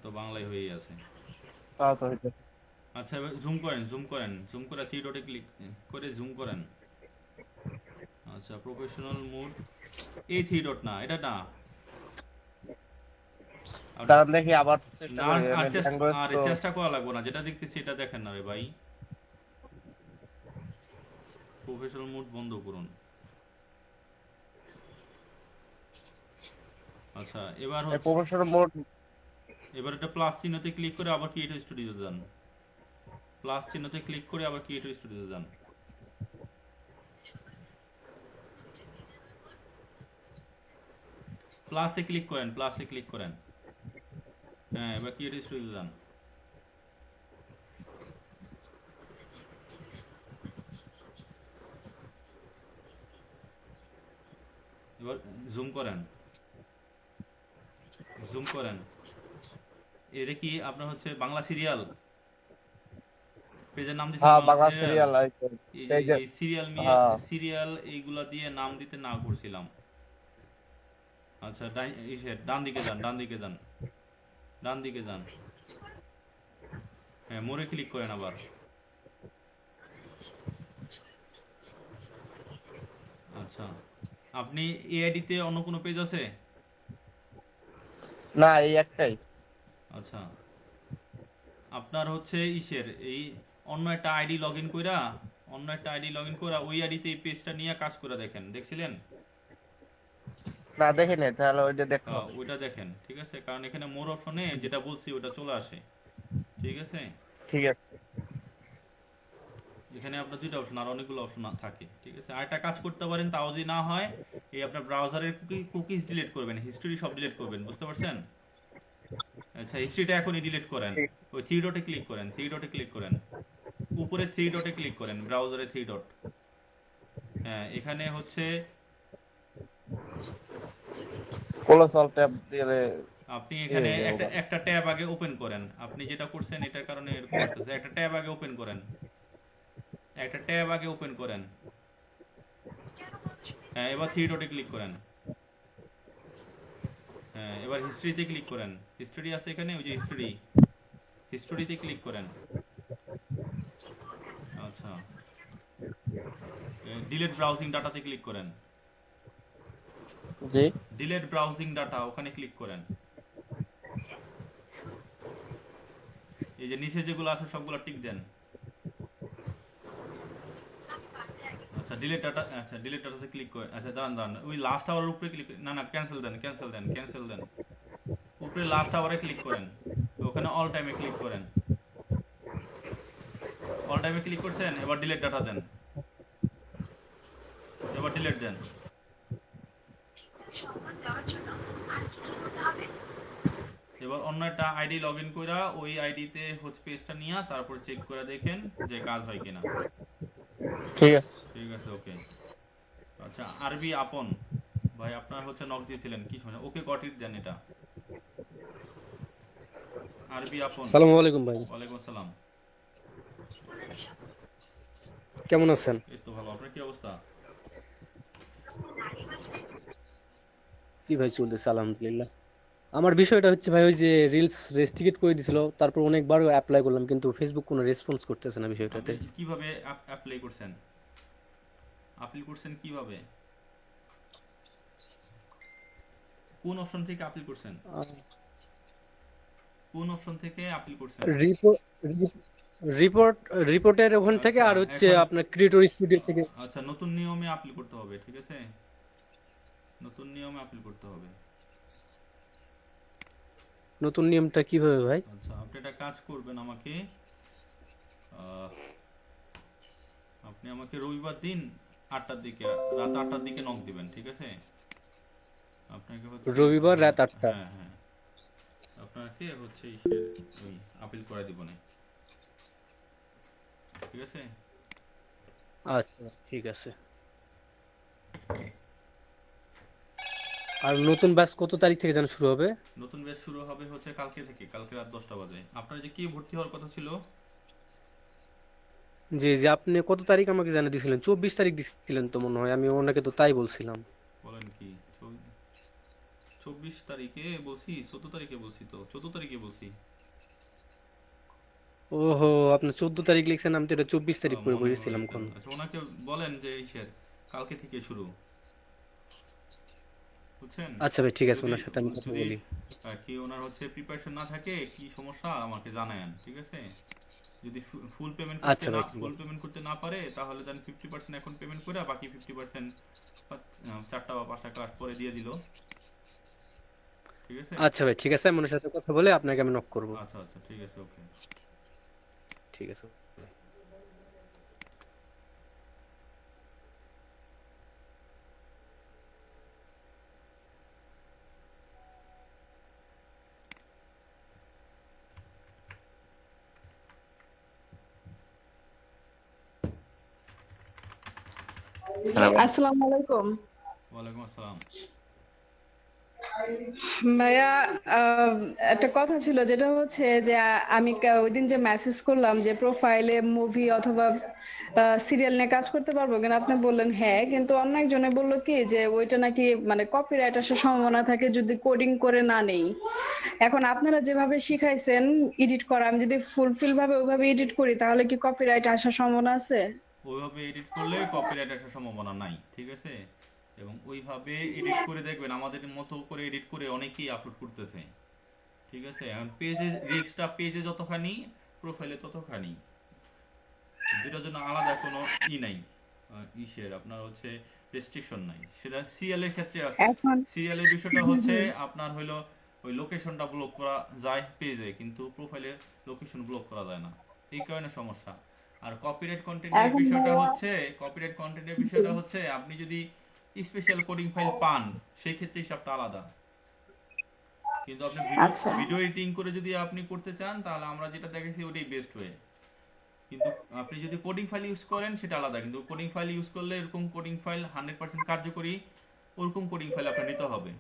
Speaker 2: তো বাংলায় হয়েই আছে।
Speaker 6: তাও তো হইতো।
Speaker 2: আচ্ছা এবার জুম করেন, জুম করেন, জুম করে থ্রি ডটে ক্লিক করে জুম করেন। আচ্ছা প্রফেশনাল মোড, এই থ্রি ডট না, এটা না,
Speaker 6: দাঁড়ান দেখি আবার চেষ্টা
Speaker 2: না,
Speaker 6: করি।
Speaker 2: আর
Speaker 6: ল্যাঙ্গুয়েজ তো
Speaker 2: চেষ্টা করা লাগবে না, যেটা দেখতেছি এটা দেখেন না রে ভাই। প্রফেশনাল মোড বন্ধ করুন। আচ্ছা এবার হচ্ছে,
Speaker 6: প্রফেশনাল মোড,
Speaker 2: এবার এটা প্লাস চিহ্নতে ক্লিক করে আবার ক্রিয়েটিভ স্টুডিওতে যান, প্লাস চিহ্নতে ক্লিক করে আবার ক্রিয়েটিভ স্টুডিওতে যান। প্লাসে ক্লিক করেন, প্লাসে ক্লিক করেন। হ্যাঁ এবার ক্রিয়েটিভ স্টুডিওতে যান। এবার জুম করেন, জুম করেন। এটা কি আপনার হচ্ছে বাংলা সিরিয়াল পেজের নাম দিয়েছেন?
Speaker 6: হ্যাঁ
Speaker 2: বাংলা
Speaker 6: বাংলা
Speaker 2: সিরিয়াল।
Speaker 6: সিরিয়াল, এই যে
Speaker 2: এই সিরিয়াল সিরিয়াল এইগুলা দিয়ে নাম দিতে না করছিলাম। আচ্ছা ডান দিকে যান, ডান দিকে যান, ডান দিকে যান। হ্যাঁ মোড়ে ক্লিক করেন আবার। আচ্ছা আপনি এআইডি তে অন্য কোনো পেজ আছে?
Speaker 6: না এই একটাই।
Speaker 2: আচ্ছা আপনার হচ্ছে ইসের এই অন্য একটা আইডি লগ ইন কইরা, অন্য একটা আইডি লগ ইন করা ওই আইডিতে এই পেজটা নিয়ে কাজ করে দেখেন, দেখছিলেন?
Speaker 6: না দেখি নাই, তাহলে ওইটা দেখতে হবে।
Speaker 2: ওইটা দেখেন, ঠিক আছে, কারণ এখানে মোর অপশনে যেটা বলছি ওটা চলে আসে, ঠিক আছে?
Speaker 6: ঠিক আছে।
Speaker 2: এখানে আপনার দুইটা অপশন আর অনেকগুলো অপশন থাকে, ঠিক আছে? আরেকটা কাজ করতে পারেন, তাও যদি না হয় এই আপনার ব্রাউজারের কুকিজ ডিলিট করবেন, হিস্টরি সব ডিলিট করবেন, বুঝতে পারছেন? আচ্ছা হিস্ট্রিটা এখনই ডিলিট করেন, ওই থ্রি ডটে ক্লিক করেন, থ্রি ডটে ক্লিক করেন, উপরে থ্রি ডটে ক্লিক করেন, ব্রাউজারে থ্রি ডট। হ্যাঁ এখানে হচ্ছে
Speaker 6: কোলোসল ট্যাব দিয়ে
Speaker 2: আপনি এখানে একটা ট্যাব আগে ওপেন করেন, আপনি যেটা করছেন এটার কারণে এরকম আসতেছে। একটা ট্যাব আগে ওপেন করেন, একটা ট্যাব আগে ওপেন করেন। হ্যাঁ এবার থ্রি ডটে ক্লিক করেন। হ্যাঁ এবার হিস্ট্রিতে ক্লিক করেন, হিস্টরি আছে এখানে, ওই যে হিস্টরি, হিস্টরিতে ক্লিক করেন। আচ্ছা ডিলিট ব্রাউজিং ডাটাতে ক্লিক করেন,
Speaker 6: জি
Speaker 2: ডিলিট ব্রাউজিং ডাটা ওখানে ক্লিক করেন। এই যে নিচে যেগুলো আছে সবগুলো টিক দেন। আচ্ছা ডিলিট ডাটা, আচ্ছা ডিলিট ডাটাতে ক্লিক করেন। আচ্ছা দাঁড়ান, ওই লাস্ট আওয়ারের উপরে ক্লিক, না না ক্যান্সেল দেন, ক্যান্সেল দেন, ক্যান্সেল দেন। উপরে লাস্ট আওয়ারে ক্লিক করেন, ওখানে অল টাইমে ক্লিক করেন। অল টাইমে ক্লিক করছেন, এবার ডিলিট ডাটা দেন, এবার ডিলিট দেন। এবার অন্য একটা আইডি লগ ইন করে ওই আইডিতে হচ্ছে পেজটা নিয়ে তারপর চেক করে দেখেন যে কাজ হয় কিনা।
Speaker 6: ঠিক আছে,
Speaker 2: ঠিক আছে ওকে। আচ্ছা আরবি আপন ভাই আপনার হচ্ছে নক দিয়েছিলেন, কি সমস্যা? ওকে গট ইট দেন এটা। আরবি আপন,
Speaker 9: আসসালামু আলাইকুম ভাই।
Speaker 2: ওয়ালাইকুম আসসালাম,
Speaker 9: কেমন আছেন?
Speaker 2: এই তো ভালো, আপনার কি অবস্থা?
Speaker 9: জি ভাই চলতেছে আলহামদুলিল্লাহ। আমার বিষয়টা হচ্ছে ভাই ওই যে রিলস রেস্ট্রিক্ট করে দিছিল, তারপর অনেকবার অ্যাপ্লাই করলাম কিন্তু ফেসবুক কোনো রেসপন্স করতেছে না বিষয়টাতে।
Speaker 2: আপনি কিভাবে অ্যাপ্লাই করছেন? অ্যাপ্লাই করছেন কিভাবে? কোন অপশন থেকে অ্যাপ্লাই করছেন? কোন অপশন থেকে অ্যাপ্লাই করছেন?
Speaker 9: রিপোর্টের ওখান থেকে, আর হচ্ছে আপনার ক্রিয়েটর স্টুডিও থেকে।
Speaker 2: আচ্ছা নতুন নিয়মে অ্যাপ্লাই করতে হবে, ঠিক আছে? নতুন নিয়মে অ্যাপ্লাই করতে হবে।
Speaker 9: নতুন নিয়মটা কিভাবে ভাই?
Speaker 2: আচ্ছা, আপনি একটা কাজ করবেন, আহ, আপনি আমাকে রবিবার দিন 8টার দিকে, রাত 8টার দিকে নক দিবেন, ঠিক আছে? আপনাকে হচ্ছে
Speaker 9: রবিবার রাত 8টা।
Speaker 2: হ্যাঁ হ্যাঁ, আপনাকে হচ্ছে ওই আপিল করে দিব না, ঠিক আছে?
Speaker 9: আচ্ছা ঠিক আছে। আর নতুন ব্যাচ কত তারিখ থেকে যেন শুরু হবে?
Speaker 2: নতুন ব্যাচ শুরু হবে হচ্ছে কালকে থেকে, কালকে রাত 10টা বাজে। আপনার যে কি ভর্তি হওয়ার কথা ছিল?
Speaker 9: জি জি, আপনি কত তারিখ আমাকে জানিয়ে দিয়েছিলেন? 24 তারিখ দিয়েছিলেন তো মনে হয়, আমি ওনাকে তো তাই বলছিলাম।
Speaker 2: বলেন কি? 24 তারিখে বলছি? 14 তারিখে বলছি তো, 14 তারিখে বলছি।
Speaker 9: ওহো, আপনি 14 তারিখ লিখছেন, আমি তো এটা 24 তারিখ করে
Speaker 2: মনে
Speaker 9: বসেছিলাম
Speaker 2: রাখতেন।
Speaker 9: কোন।
Speaker 2: আচ্ছা, ওনাকে বলেন যে কালকে থেকে শুরু, বুঝছেন?
Speaker 9: আচ্ছা ভাই ঠিক আছে,
Speaker 2: যদি
Speaker 9: ওনার সাথে আমি কথা
Speaker 2: যদি
Speaker 9: বলি।
Speaker 2: কি ওনার হচ্ছে প্রিপারেশন না থাকে, কি সমস্যা আমাকে জানায়েন, ঠিক আছে? যদি ফুল পেমেন্ট
Speaker 9: আচ্ছা ভাই ঠিক আছে।
Speaker 2: করতে না পারে, তাহলে দেন 50% এখন পেমেন্ট করে বাকি 50% 4টা বা 5টা ক্লাস পরে দিয়ে দিল, ঠিক আছে?
Speaker 9: আচ্ছা ভাই ঠিক আছে, আমি ওনার সাথে কথা বলে আপনাকে আমি নক করব।
Speaker 2: আচ্ছা আচ্ছা, ঠিক আছে, ওকে।
Speaker 9: ঠিক আছে।
Speaker 3: হ্যালো।
Speaker 10: আসসালামু আলাইকুম
Speaker 2: ওয়ালাইকুম আসসালাম।
Speaker 10: ভাইয়া। আহ, একটা কথা ছিল, যেটা হচ্ছে যে আমি ওইদিন যে মেসেজ করলাম যে প্রোফাইলে মুভি অথবা সিরিয়াল নিয়ে কাজ করতে পারবো কিনা, আপনি বললেন হ্যাঁ, কিন্তু অন্য একজনে বললো কি যে ওইটা নাকি মানে কপিরাইট আসার সম্ভাবনা থাকে যদি কোডিং করে না নেই। এখন আপনারা যেভাবে শিখাইছেন এডিট করা, আমি যদি ফুলফিল ভাবে ওইভাবে এডিট করি তাহলে কি কপিরাইট আসার সম্ভাবনা আছে?
Speaker 2: ওইভাবে এডিট করলে কপিরাইট আসার সম্ভাবনা নাই, ঠিক আছে? এবং ওইভাবে এডিট করে দেখবেন, আমাদের মতো করে এডিট করে অনেকেই আপলোড করতেছে, ঠিক আছে? এখন পেজে রিস্কটা পেজে যতখানি, প্রোফাইলে ততখানি, দুটার জন্য আলাদা কোনো নাই, আপনার হচ্ছে রেস্ট্রিকশন নাই। সেটা সিএল এর ক্ষেত্রে আছে।
Speaker 10: এখন
Speaker 2: সিএল এর বিষয়টা হচ্ছে আপনার হইলো ওই লোকেশনটা ব্লক করা যায় পেজে, কিন্তু প্রোফাইলে লোকেশন ব্লক করা যায় না, এই কারণে সমস্যা। আর
Speaker 10: এখন
Speaker 2: কপিরাইট কন্টেন্টের বিষয়টা হচ্ছে আপনি যদি স্পেশাল কোডিং ফাইল পান, সেই ক্ষেত্রে হিসাবটা আলাদা। কিন্তু আপনি
Speaker 10: আচ্ছা,
Speaker 2: ভিডিও এডিটিং করে যদি আপনি করতে চান, তাহলে আমরা যেটা দেখেছি ওটাই বেস্ট ওয়ে। কিন্তু আপনি যদি কোডিং ফাইল ইউজ করেন সেটা আলাদা, কিন্তু কোডিং ফাইল ইউজ করলে এরকম কোডিং ফাইল 100% কার্যকরী, ওরকম কোডিং ফাইল আপনার নিতে হবে,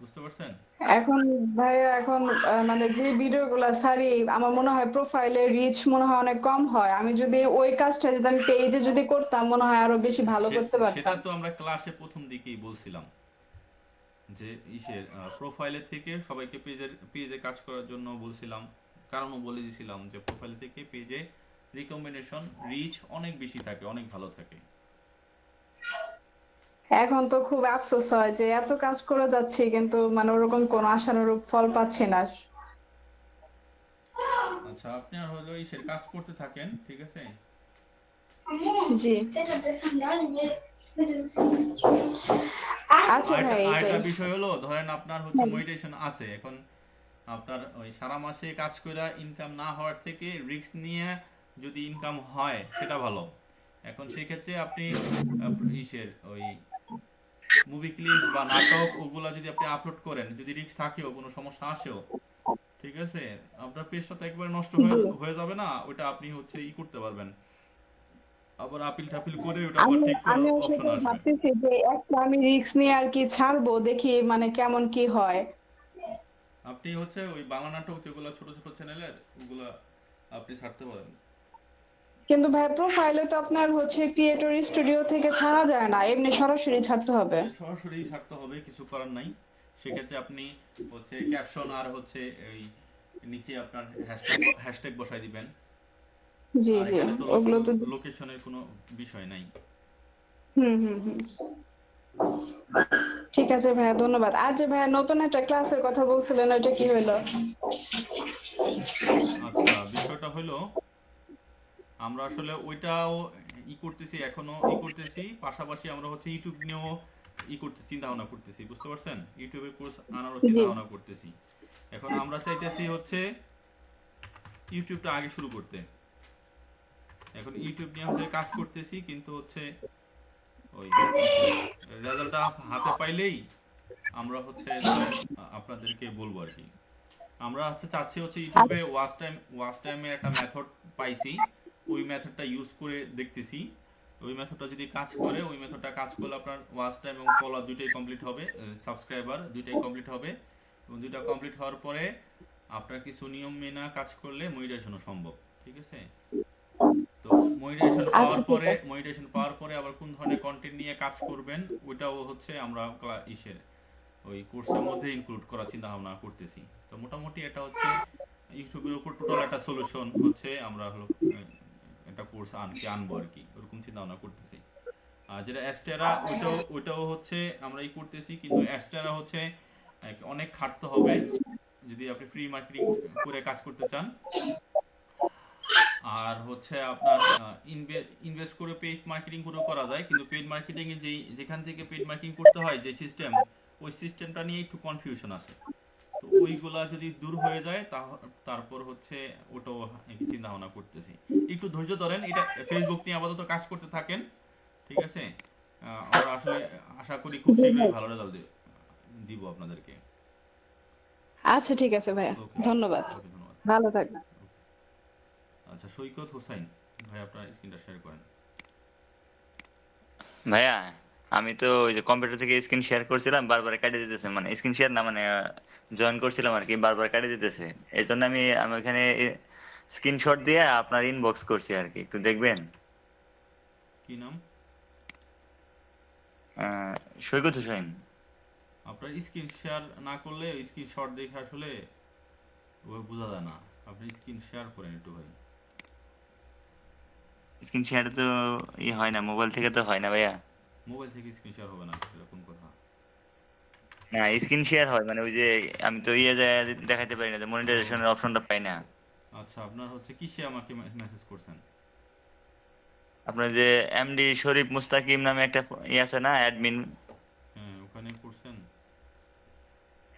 Speaker 2: বুঝতে পারছেন?
Speaker 10: এখন ভাইয়া, এখন মানে যে ভিডিওগুলো ছাড়ি আমার মনে হয় প্রোফাইলে রিচ মনে হয় অনেক কম হয়। আমি যদি ওই কাজটা যদি আমি পেজে যদি করতাম মনে হয় আরো বেশি ভালো করতে
Speaker 2: সেটা
Speaker 10: পারতাম।
Speaker 2: তো আমরা ক্লাসে প্রথম দিকেই বলছিলাম যে প্রোফাইলে থেকে সবাইকে পেজে কাজ করার জন্য বলছিলাম, কারণও বলে দিয়েছিলাম যে প্রোফাইল থেকে পেজে রিকমেন্ডেশন রিচ অনেক বেশি থাকে, অনেক ভালো থাকে।
Speaker 10: এখন তো খুব আফসোস হয় যে এত কাজ করে যাচ্ছি কিন্তু মানে ওরকম কোনো আশানুরূপ ফল পাচ্ছি না।
Speaker 2: আচ্ছা, আপনি আর হলো কাজ করতে থাকেন, ঠিক আছে?
Speaker 10: জি, আচ্ছা ভাই,
Speaker 2: আরেকটা
Speaker 10: এটাই।
Speaker 2: বিষয় হলো, ধরেন আপনার হচ্ছে মনিটাইজেশন আছে এখন, আপনার ওই সারা মাসে কাজ করে ইনকাম না হওয়ার থেকে রিস্ক নিয়ে যদি ইনকাম হয় সেটা ভালো। এখন সেই ক্ষেত্রে আপনি ওই মুভি ক্লিপস বা নাটক ওগুলা যদি আপনি আপলোড করেন, যদি রিস্ক থাকেও, কোনো সমস্যা আসেও, ঠিক আছে, আপনার পেজটা তো একবারে নষ্ট হয়ে যাবে না, ওটা আপনি হচ্ছে করতে পারবেন, আবার আপিল টাপিল করে ওটা আবার ঠিক করার
Speaker 10: আমিও
Speaker 2: অপশন
Speaker 10: সেটাই
Speaker 2: আসবে।
Speaker 10: ভাবতেছি যে একটা আমি রিস্ক নিয়ে আর কি ছাড়বো, দেখি মানে কেমন কি হয়।
Speaker 2: আপনি হচ্ছে ওই বাংলা নাটক যেগুলো ছোট ছোট চ্যানেলের, ওগুলা আপনি ছাড়তে পারেন।
Speaker 10: কিন্তু ভাই প্রোফাইলে তো আপনার হচ্ছে ক্রিয়েটর স্টুডিও থেকে ছাড়া যায় না, এমনি সরাসরি ছাড়তে হবে।
Speaker 2: সরাসরি ছাড়তে হবে, কিছু করার নাই। সেক্ষেত্রে আপনি হচ্ছে ক্যাপশন আর হচ্ছে এই নিচে আপনার হ্যাশট্যাগ বসাই দিবেন।
Speaker 10: জি
Speaker 2: আর
Speaker 10: জি,
Speaker 2: এখানে তো
Speaker 10: ওগুলো তো
Speaker 2: লোকেশনের কোনো বিষয় নাই।
Speaker 10: হুম। ঠিক আছে ভাইয়া, ধন্যবাদ। আর যে ভাইয়া নতুন একটা ক্লাসের কথা বলছিলেন, ওইটা কি হইলো?
Speaker 2: আচ্ছা, বিষয়টা হলো আমরা আসলে ওইটাও করতেছি, এখনো করতেছি, পাশাপাশি আমরা হচ্ছে ইউটিউব নিয়েও চিন্তা ভাবনা করতেছি, বুঝতে পারছেন? ইউটিউবে কোর্স আনারও চিন্তা ভাবনা করতেছি। এখন আমরা চাইতেছি হচ্ছে ইউটিউবটা আগে শুরু করতে। এখন ইউটিউব নিয়ে হচ্ছে কাজ করতেছি, কিন্তু হচ্ছে ওই রেজাল্টটা হাতে পাইলেই আমরা হচ্ছে আপনাদেরকে বলবো আর কি। আমরা হচ্ছে চাচ্ছি হচ্ছে ইউটিউবে ওয়াচ টাইমের একটা মেথড পাইছি, ওই মেথডটা ইউজ করে দেখতেছি। ওই মেথডটা যদি কাজ করে, ওই মেথডটা কাজ করলে আপনার ওয়াচ টাইম এবং ফলোয়ার দুইটাই কমপ্লিট হবে, সাবস্ক্রাইবার দুইটাই কমপ্লিট হবে, এবং দুইটা কমপ্লিট হওয়ার পরে আপনার কিছু নিয়ম মেনে কাজ করলে মনিটাইজেশনও সম্ভব, ঠিক আছে? তো মনিটাইজেশন পাওয়ার পরে আবার কোন ধরনের কন্টেন্ট নিয়ে কাজ করবেন ওইটাও হচ্ছে আমরা ওই কোর্সের মধ্যে ইনক্লুড করার চিন্তা ভাবনা করতেছি। তো মোটামুটি এটা হচ্ছে ইউটিউবের উপর টোটাল একটা সলিউশন হচ্ছে আমরা হলো একটা কোর্স আনবো আর কি, ওরকম চিন্তা ভাবনা করতেছি। আর যেটা অ্যাস্টেরা ওইটাও হচ্ছে আমরা করতেছি, কিন্তু অ্যাস্টেরা হচ্ছে অনেক খাটতে হবে যদি আপনি ফ্রি মার্কেটিং করে কাজ করতে চান। আর হচ্ছে আপনার ইনভেস্ট করে পেইড মার্কেটিং করে করা যায়, কিন্তু পেইড মার্কেটিং এ যেখান থেকে পেইড মার্কেটিং করতে হয় যে সিস্টেম, ওই সিস্টেমটা নিয়ে একটু কনফিউশন আছে। তো ওইগুলা যদি দূর হয়ে যায় তারপর হচ্ছে ওটাও চিন্তা ভাবনা করতেছি। একটু ধৈর্য ধরেন, এটা ফেসবুক নিয়ে আপাতত কাজ করতে থাকেন, ঠিক আছে? আমরা আসলে আশা করি খুব শীঘ্রই ভালো রেজাল্ট দিব আপনাদেরকে।
Speaker 10: আচ্ছা ঠিক আছে ভাইয়া, ধন্যবাদ, ভালো থাকবেন।
Speaker 2: আচ্ছা, সৈকত হোসেন ভাই আপনার স্ক্রিনটা শেয়ার করেন।
Speaker 3: ভাইয়া আমি তো ওই যে কম্পিউটার থেকে স্ক্রিন শেয়ার করছিলাম, বারবার কাটে দিতেছে, মানে স্ক্রিন শেয়ার না, মানে জয়েন করছিলাম আর কি, বারবার কাটে দিতেছে। এই জন্য আমি ওখানে স্ক্রিনশট দিয়ে আপনার ইনবক্স করছি আর কি, একটু দেখবেন।
Speaker 2: কি নাম?
Speaker 3: সৈকত হোসেন।
Speaker 2: আপনার স্ক্রিন শেয়ার না করলে স্ক্রিনশট দেখে আসলে বোঝা যায় না, আপনি স্ক্রিন শেয়ার করেন একটু ভাই।
Speaker 3: স্ক্রিন শেয়ার তো হয় না, মোবাইল থেকে তো হয় না ভাইয়া।
Speaker 2: মোবাইল থেকে স্ক্রিন শেয়ার হবে না, এরকম কথা
Speaker 3: না, স্ক্রিন শেয়ার হয়, মানে ওই যে আমি তো দেখাইতে পারি না, যে মনিটাইজেশনের অপশনটা পাই না।
Speaker 2: আচ্ছা, আপনার হচ্ছে কিসে আমাকে মেসেজ করছেন?
Speaker 3: আপনার যে এমডি শরীফ মুস্তাকিম নামে একটা আছে না, অ্যাডমিন?
Speaker 2: হ্যাঁ, ওখানে করছেন।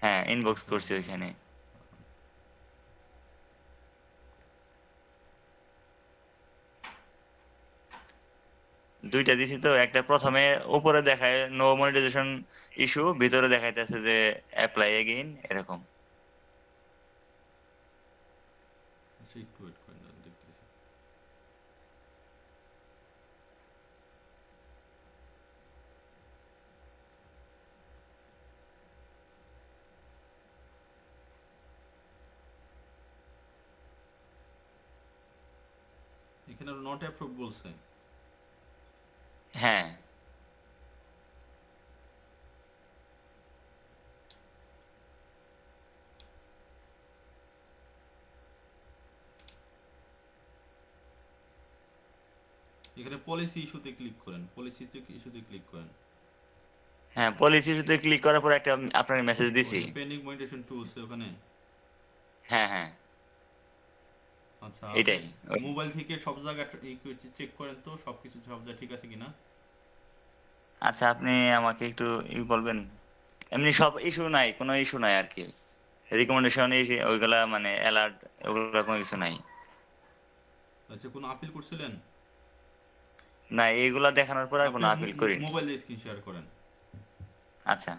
Speaker 3: হ্যাঁ, ইনবক্স করছি ওইখানে। দুইটা দিছি তো, একটা প্রথমে উপরে দেখায় নো মনিটাইজেশন ইস্যু, ভিতরে দেখাইতেছে যে অ্যাপ্লাই এগেইন, এরকম।
Speaker 2: আচ্ছা, একটু ওয়েট করেন, দেখতেছি। এখানে নট অ্যাপ্রুভ বলছে।
Speaker 3: হ্যাঁ,
Speaker 2: এখানে পলিসি ইস্যুতে ক্লিক করেন, ইস্যুতে ক্লিক করেন।
Speaker 3: হ্যাঁ, পলিসি ইস্যুতে ক্লিক করার পর একটা আপনার মেসেজ দিছি।
Speaker 2: পেন্ডিং মনিটাইজেশন টুলস ওখানে।
Speaker 3: হ্যাঁ হ্যাঁ,
Speaker 2: আচ্ছা,
Speaker 3: এটাই।
Speaker 2: মোবাইল থেকে সব জায়গা চেক করেন তো, সবকিছু সব জায়গা ঠিক আছে কিনা।
Speaker 3: আচ্ছা, আপনি আমাকে একটু বলবেন। এমনি সব ইস্যু নাই, কোনো ইস্যু নাই আর কি, রিকমেন্ডেশন ওইগুলা মানে অ্যালার্ট ওগুলা কোনো কিছু নাই।
Speaker 2: আচ্ছা, কোনো আপিল করছিলেন?
Speaker 3: না, এইগুলা দেখানোর পর আর কোনো আপিল করি।
Speaker 2: মোবাইল দিয়ে স্ক্রিন শেয়ার করেন।
Speaker 3: আচ্ছা,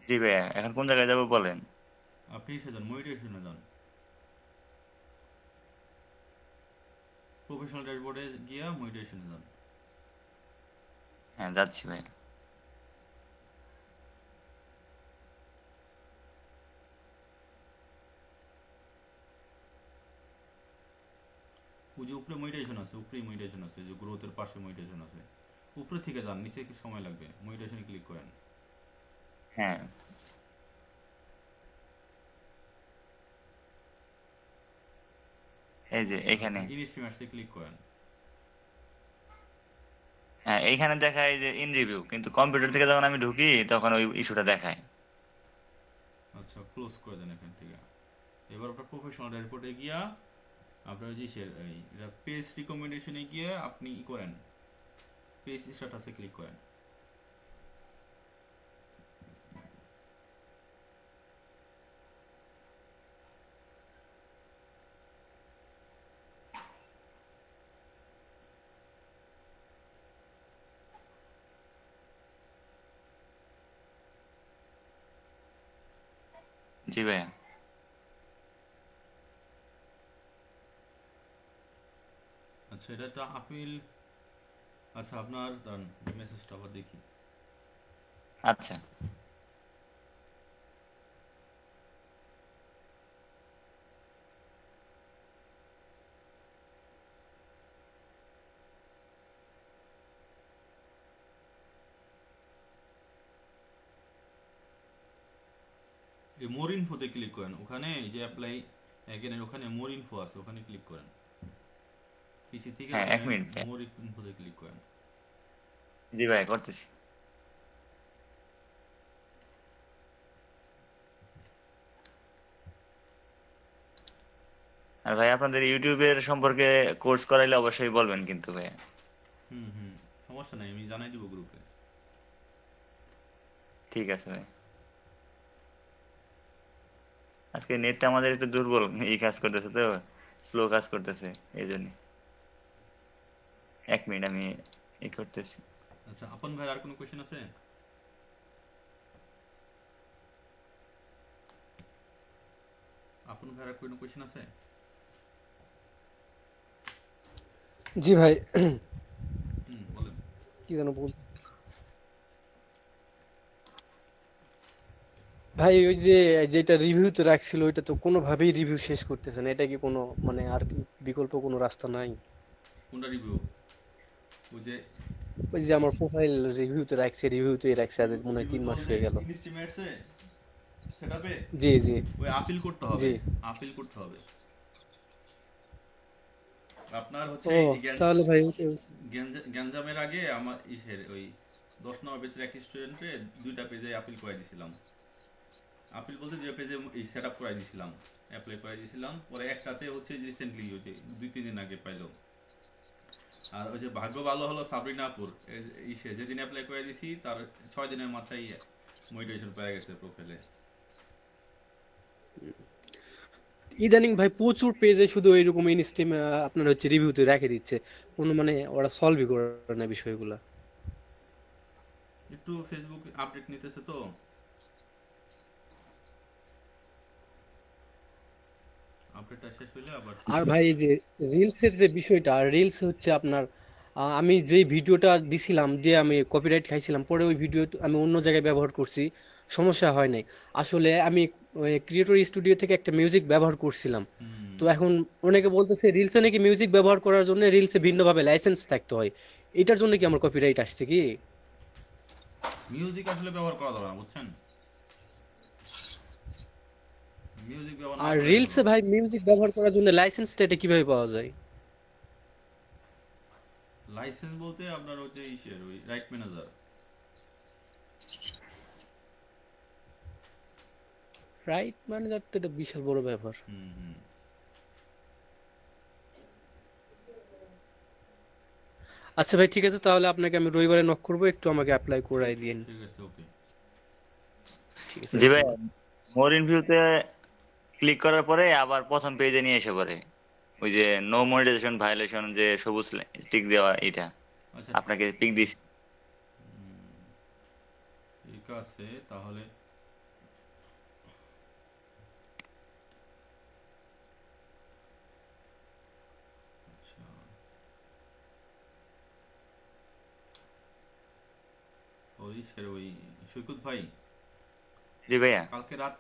Speaker 3: জি ভাইয়া, এখন কোন জায়গায় যাবো বলেন?
Speaker 2: আপনি যান, মনিটাইজেশনে যান, প্রফেশনাল ড্যাশবোর্ডে গিয়ে মনিটাইজেশনে যান।
Speaker 3: হ্যাঁ, যাচ্ছি ভাই।
Speaker 2: ওই যে উপরে মনিটাইজেশন আছে, উপরেই মনিটাইজেশন আছে, যে গ্রোথের পাশে মনিটাইজেশন আছে, উপরে থেকে যান, নিচে কি সময় লাগবে, মনিটাইজেশনে ক্লিক করেন।
Speaker 3: হ্যাঁ, এই যে এখানে।
Speaker 2: ইনস্ট্রিমার্সে ক্লিক করেন।
Speaker 3: হ্যাঁ, এইখানে দেখায় যে ইন রিভিউ, কিন্তু কম্পিউটার থেকে যখন আমি ঢুকি তখন ওই ইস্যুটা দেখায়।
Speaker 2: আচ্ছা, ক্লোজ করে দেন এখান থেকে। এবার আপনার প্রফেশনাল রিপোর্টে গিয়া আপনার যে এটা পেজ রিকমেন্ডেশনে গিয়ে আপনি ই করেন, পেজ স্ট্যাটাসে ক্লিক করেন।
Speaker 3: জি ভাইয়া।
Speaker 2: আচ্ছা, এটা একটা আপিল। আচ্ছা, আপনার মেসেজটা আবার দেখি।
Speaker 3: আচ্ছা,
Speaker 2: এই মোর ইনফোতে ক্লিক করেন, ওখানে এই যে অ্যাপ্লাই এগেন ওখানে মোর ইনফো আছে, ওখানে ক্লিক করেন। পিসি থেকে
Speaker 3: হ্যাঁ, 1 মিনিট।
Speaker 2: মোর ইনফোতে ক্লিক করেন।
Speaker 3: জি ভাই, করতেছি। আর ভাই আপনাদের ইউটিউবের সম্পর্কে কোর্স করাইলে অবশ্যই বলবেন কিন্তু ভাই।
Speaker 2: সমস্যা নাই, আমি জানাই দিব গ্রুপে।
Speaker 3: ঠিক আছে ভাই। আজকে নেটটা আমাদের একটু দুর্বল, এই কাজ করতেছে তো, স্লো কাজ করতেছে এই জন্য। 1 মিনিট, আমি এই করতেছি।
Speaker 2: আচ্ছা, আপন ভাই আর কোনো কোশ্চেন আছে? আপন ভাই আর কোনো কোশ্চেন আছে?
Speaker 9: জি ভাই,
Speaker 2: বলেন।
Speaker 9: কি যেন বল ভাই, ওই যে যেটা রিভিউতে রাখছিল ওইটা তো কোনোভাবেই রিভিউ শেষ করতেছে না, এটা কি কোনো মানে আর কি বিকল্প কোনো রাস্তা নাই?
Speaker 2: কোনটা রিভিউ?
Speaker 9: ওই যে আমার প্রোফাইল রিভিউতেই রাখছে আজ মনে হয় 3 মাস হয়ে গেল।
Speaker 2: ইনস্টিমেটসে সেটাপে
Speaker 9: জি জি
Speaker 2: ওই আপিল করতে হবে,
Speaker 9: জি।
Speaker 2: আপিল করতে হবে। আপনার হচ্ছে
Speaker 9: ও তাহলে ভাই
Speaker 2: গ্যাঞ্জামের আগে আমার ওই 10 নম্বর পেজের এক স্টুডেন্টে 2টা পেজে আপিল করে দিয়েছিলাম। আপিল বলতে 2 পেজে এই সেটআপ করে দিয়েছিলাম, অ্যাপ্লাই করে দিয়েছিলাম। পরে একটাতে হচ্ছে রিসেন্টলি হচ্ছে 2-3 দিন আগে পাইলো। আর ওই যে ভাগ্য ভালো হলো সাবরিনাপুর যেদিন অ্যাপ্লাই করে দিয়েছি তার 6 দিনের মাথায় মনিটাইজেশন পেয়ে গেছে প্রোফাইলে।
Speaker 9: ইদানিং ভাই প্রচুর পেজে শুধু এইরকম ইনস্টিম আপনার হচ্ছে রিভিউতে রেখে দিচ্ছে, কোনো মানে ওরা সলভই করে না বিষয়গুলো।
Speaker 2: একটু ফেসবুক আপডেট নিতেছে তো, আপডেটটা শেষ হইলে আবার।
Speaker 9: আর ভাই এই যে রিলসের যে বিষয়টা, রিলস হচ্ছে আপনার আমি যে ভিডিওটা দিছিলাম দিয়ে আমি কপিরাইট খাইছিলাম, পরে ওই ভিডিও আমি অন্য জায়গায় ব্যবহার করছি, সমস্যা হয় নাই। আসলে আমি ক্রিয়েটর স্টুডিও থেকে একটা মিউজিক ব্যবহার করছিলাম, তো এখন অনেকে বলতেছে রিলসে নাকি মিউজিক ব্যবহার করার জন্য রিলসে ভিন্নভাবে লাইসেন্স থাকতে হয়, এটার জন্য কি আমার কপিরাইট আসছে কি?
Speaker 2: মিউজিক আসলে ব্যবহার করা যাবে না, বুঝছেন? মিউজিক ব্যবহার
Speaker 9: আর রিলসে ভাই মিউজিক ব্যবহার করার জন্য লাইসেন্সটা এটা কিভাবে পাওয়া যায়?
Speaker 2: লাইসেন্স বলতে আপনার হচ্ছে ওই রাইট ম্যানেজার।
Speaker 9: রাইট ম্যানেজার তো এটা বিশাল বড় ব্যাপার। আচ্ছা ভাই, ঠিক আছে, তাহলে আপনাকে আমি রবিবারে নক করবো, একটু আমাকে অ্যাপ্লাই করাই দিন।
Speaker 2: ঠিক আছে, ওকে।
Speaker 3: জি ভাই, মোর রিভিউতে ক্লিক করার পরে আবার প্রথম পেজে নিয়ে এসে পড়ে ওই যে নো মনিটাইজেশন ভায়োলেশন, যে সবুজ টিক দেওয়া, এটা আপনাকে পিক দিছি।
Speaker 2: ঠিক আছে, তাহলে ওই সৈকত ভাই।
Speaker 3: জি ভাইয়া।
Speaker 2: কালকে রাত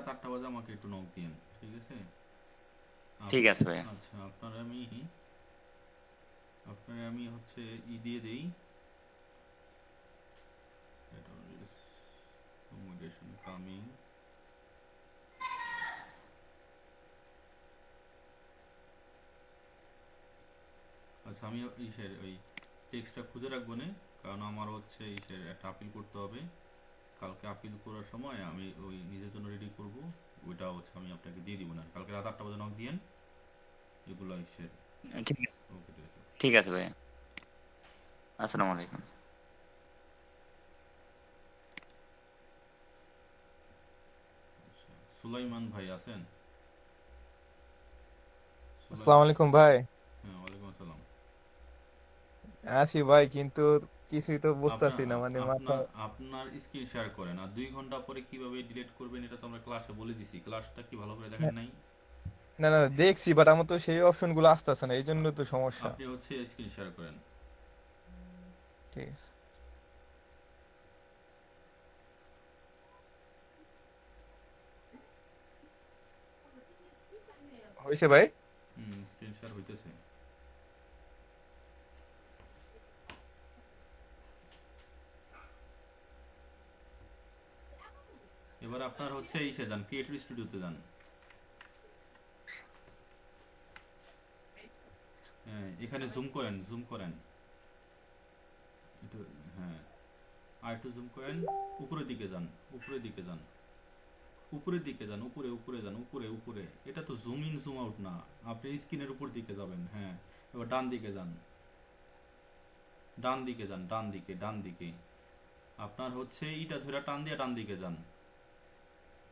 Speaker 2: 8টা বাজে আমাকে একটু নক দিন, ঠিক আছে?
Speaker 3: ঠিক আছে ভাইয়া।
Speaker 2: আচ্ছা, আপনার আমি হচ্ছে দিয়ে দেই, কামিং। আচ্ছা, আমি ইসের ওই টেক্সটটা খুঁজে রাখবো না, কারণ আমার হচ্ছে ইসের একটা আপিল করতে হবে। কালকে আপিল করার সময় আমি ওই নিজের জন্য রেডি করব, ওইটা হচ্ছে আমি আপনাকে দিয়ে দিব না। কালকে রাত 8টা বাজে নক দিয়েন, এগুলো ইসের।
Speaker 3: ঠিক আছে,
Speaker 2: ওকে, ঠিক আছে।
Speaker 3: ঠিক আছে ভাইয়া, আসসালামু আলাইকুম।
Speaker 2: সুলাইমান ভাই আছেন?
Speaker 11: আসসালামু আলাইকুম ভাই।
Speaker 2: হ্যাঁ, ওয়ালাইকুম আসসালাম।
Speaker 11: আছি ভাই, কিন্তু কিছুই তো
Speaker 2: আপনার
Speaker 11: বুঝতাছি না, মানে মাথা।
Speaker 2: আপনার আপনার স্ক্রিন শেয়ার করেন, আর 2 ঘন্টা পরে কিভাবে ডিলিট করবেন এটা তো আমরা ক্লাসে বলে দিছি। ক্লাসটা কি ভালো করে দেখেন নাই?
Speaker 11: না না, দেখছি, বাট আমার তো সেই অপশন গুলো আসতেছে না, এই জন্য তো সমস্যা।
Speaker 2: আপনি হচ্ছে স্ক্রিন শেয়ার করেন।
Speaker 11: ঠিক আছে, হয়েছে ভাই।
Speaker 2: স্ক্রিন শেয়ার হইতেছে। এবার আপনার হচ্ছে ইসে যান, ক্রিয়েটর স্টুডিওতে যান। হ্যাঁ, এখানে জুম করেন একটু। হ্যাঁ, আর একটু জুম করেন, উপরের দিকে যান, উপরের দিকে যান, উপরের দিকে যান, উপরে যান, উপরে। এটা তো জুম ইন জুম আউট না, আপনি স্ক্রিনের উপর দিকে যাবেন। হ্যাঁ, এবার ডান দিকে যান, ডান দিকে। আপনার হচ্ছে এইটা ধরে টান দিয়ে ডান দিকে যান।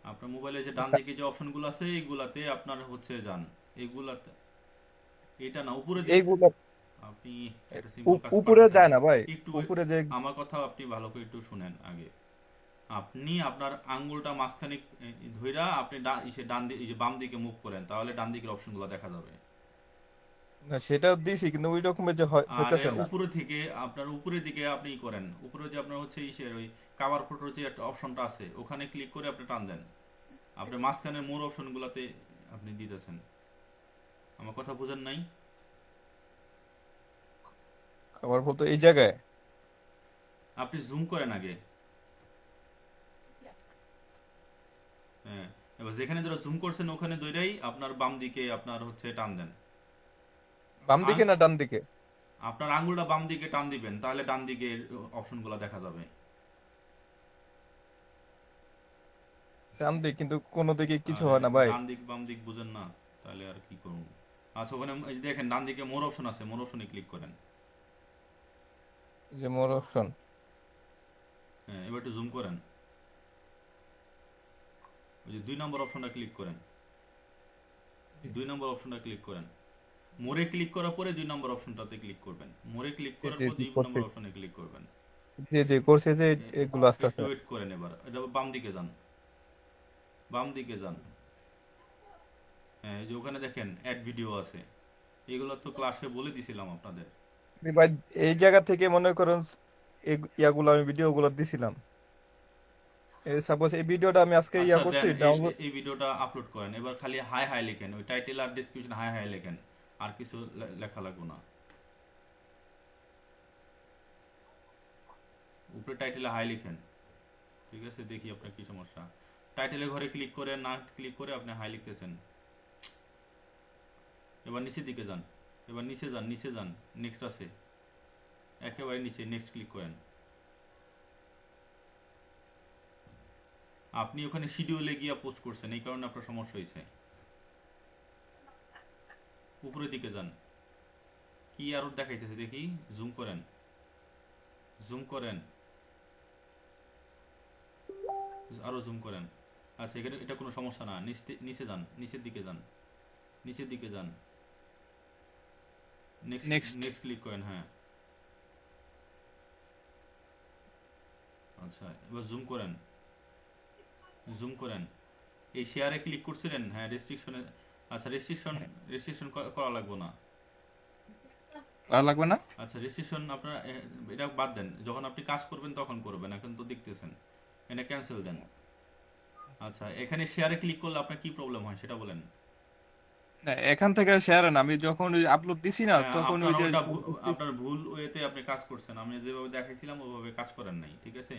Speaker 2: আপনার মোবাইলে যে ডান দিকে যে অপশনগুলো আছে এইগুলাতে আপনার হচ্ছে যান, এইগুলাতে। এটা না, উপরে
Speaker 11: এইগুলো
Speaker 2: আপনি একটা সিম্পল কাজ
Speaker 11: উপরে
Speaker 2: করতেছেন।
Speaker 11: যায় না ভাই,
Speaker 2: একটু
Speaker 11: উপরে যে
Speaker 2: আমার কথা আপনি ভালো করে একটু শুনেন আগে। আপনি আপনার আঙ্গুলটা মাঝখানে ধইরা আপনি ডান দিকে, এই যে বাম দিকে মুভ করেন, তাহলে ডান দিকের অপশনগুলো দেখা যাবে।
Speaker 11: না, সেটা দিছি, কিন্তু ওই রকমের যে
Speaker 2: আর
Speaker 11: হইতেছে না।
Speaker 2: উপরে থেকে আপনার উপরের দিকে আপনি করেন, উপরে যে আপনার হচ্ছে ইসের ওই কভার ফটোর যে একটা অপশনটা আছে ওখানে ক্লিক করে আপনি টান দেন, আপনি মাঝখানে মোর অপশনগুলোতে আপনি দিতেছেন। আমার কথা বুঝেন নাই?
Speaker 11: আবার বলতো এই জায়গায়
Speaker 2: আপনি জুম করেন আগে। হ্যাঁ, এবার যেখানে ধরো জুম করছেন ওখানে ধরেই আপনার বাম দিকে আপনার হচ্ছে টান দেন।
Speaker 11: বাম দিকে না ডান দিকে?
Speaker 2: আপনার আঙ্গুলটা বাম দিকে টান দিবেন, তাহলে ডান দিকে অপশনগুলো দেখা যাবে।
Speaker 11: ডান দিক, কিন্তু কোনো দিকে কিছু হয় না ভাই।
Speaker 2: ডান দিক বাম দিক বুঝেন না, তাহলে আর কি করুন। আচ্ছা, ওখানে এই যে দেখেন ডান দিকে মোর অপশন আছে, মোর অপশনে ক্লিক করেন।
Speaker 11: যে মোর অপশন।
Speaker 2: হ্যাঁ, এবার একটু জুম করেন, ওই যে 2 নম্বর অপশনটা ক্লিক করেন, 2 নম্বর অপশনটা ক্লিক করেন। মোরে ক্লিক করার পরে 2 নম্বর অপশনটাতে ক্লিক করবেন। মোরে ক্লিক করার পর 2 নম্বর অপশনে ক্লিক করবেন।
Speaker 11: যে করছে যে এগুলো আস্তে আস্তে
Speaker 2: ওয়েট করেন। এবার এটা বাম দিকে যান, বাম দিকে যান। হ্যাঁ, এই যে ওখানে দেখেন অ্যাড ভিডিও আছে, এগুলো তো ক্লাসে বলে দিছিলাম আপনাদের।
Speaker 11: ভাই এই জায়গা থেকে মনে করেন ইয়াগুলো আমি ভিডিওগুলো দিছিলাম। সাপোজ এই ভিডিওটা আমি আজকে ইয়া
Speaker 2: আচ্ছা,
Speaker 11: করছি,
Speaker 2: দেন
Speaker 11: ডাউনলোড।
Speaker 2: এই ভিডিওটা আপলোড করেন। এবার খালি হাই হাই লেখেন, ওই টাইটেল আর ডেসক্রিপশন হাই হাই লেখেন, আর কিছু লেখা লাগবে না। উপরে টাইটেলে হাই লিখেন, ঠিক আছে? দেখি আপনার কি সমস্যা। টাইটেলের ঘরে ক্লিক করে না ক্লিক করে আপনি হাই লিখতেছেন। এবার নিচের দিকে যান, এবার নিচে যান, নেক্সট আছে একেবারে নিচে, নেক্সট ক্লিক করেন। আপনি ওখানে শিডিউলে গিয়ে পোস্ট করছেন, এই কারণে আপনার সমস্যা হয়েছে। উপরের দিকে যান, কি আরো দেখাইতেছে দেখি, জুম করেন, জুম করেন, আরো জুম করেন। আচ্ছা, এখানে এটা কোনো সমস্যা না। নিচে যান, নিচের দিকে যান, নিচের দিকে যান, নেক্সট ক্লিক করেন। হ্যাঁ, আচ্ছা, এবার জুম করেন, জুম করেন। এই শেয়ারে ক্লিক করছিলেন? হ্যাঁ, রেস্ট্রিকশনে। আচ্ছা, রেস্ট্রিকশন করা লাগবে না,
Speaker 11: লাগবে না।
Speaker 2: আচ্ছা, রেজিস্ট্রেশন আপনার এটা বাদ দেন, যখন আপনি কাজ করবেন তখন করবেন, এখন তো দেখতেছেন। এটা ক্যান্সেল দেন। আচ্ছা, এখানে শেয়ারে ক্লিক করলে আপনার কি প্রবলেম হয় সেটা বলেন।
Speaker 11: না, এখান থেকে শেয়ার না, আমি যখন আপলোড দিছি না
Speaker 2: হ্যাঁ,
Speaker 11: তখন
Speaker 2: আপনার
Speaker 11: ওই যে
Speaker 2: ওটা আপনার ভুল ওয়েতে আপনি কাজ করছেন। আমি যেভাবে দেখাইছিলাম ওইভাবে কাজ করেন নাই, ঠিক আছে?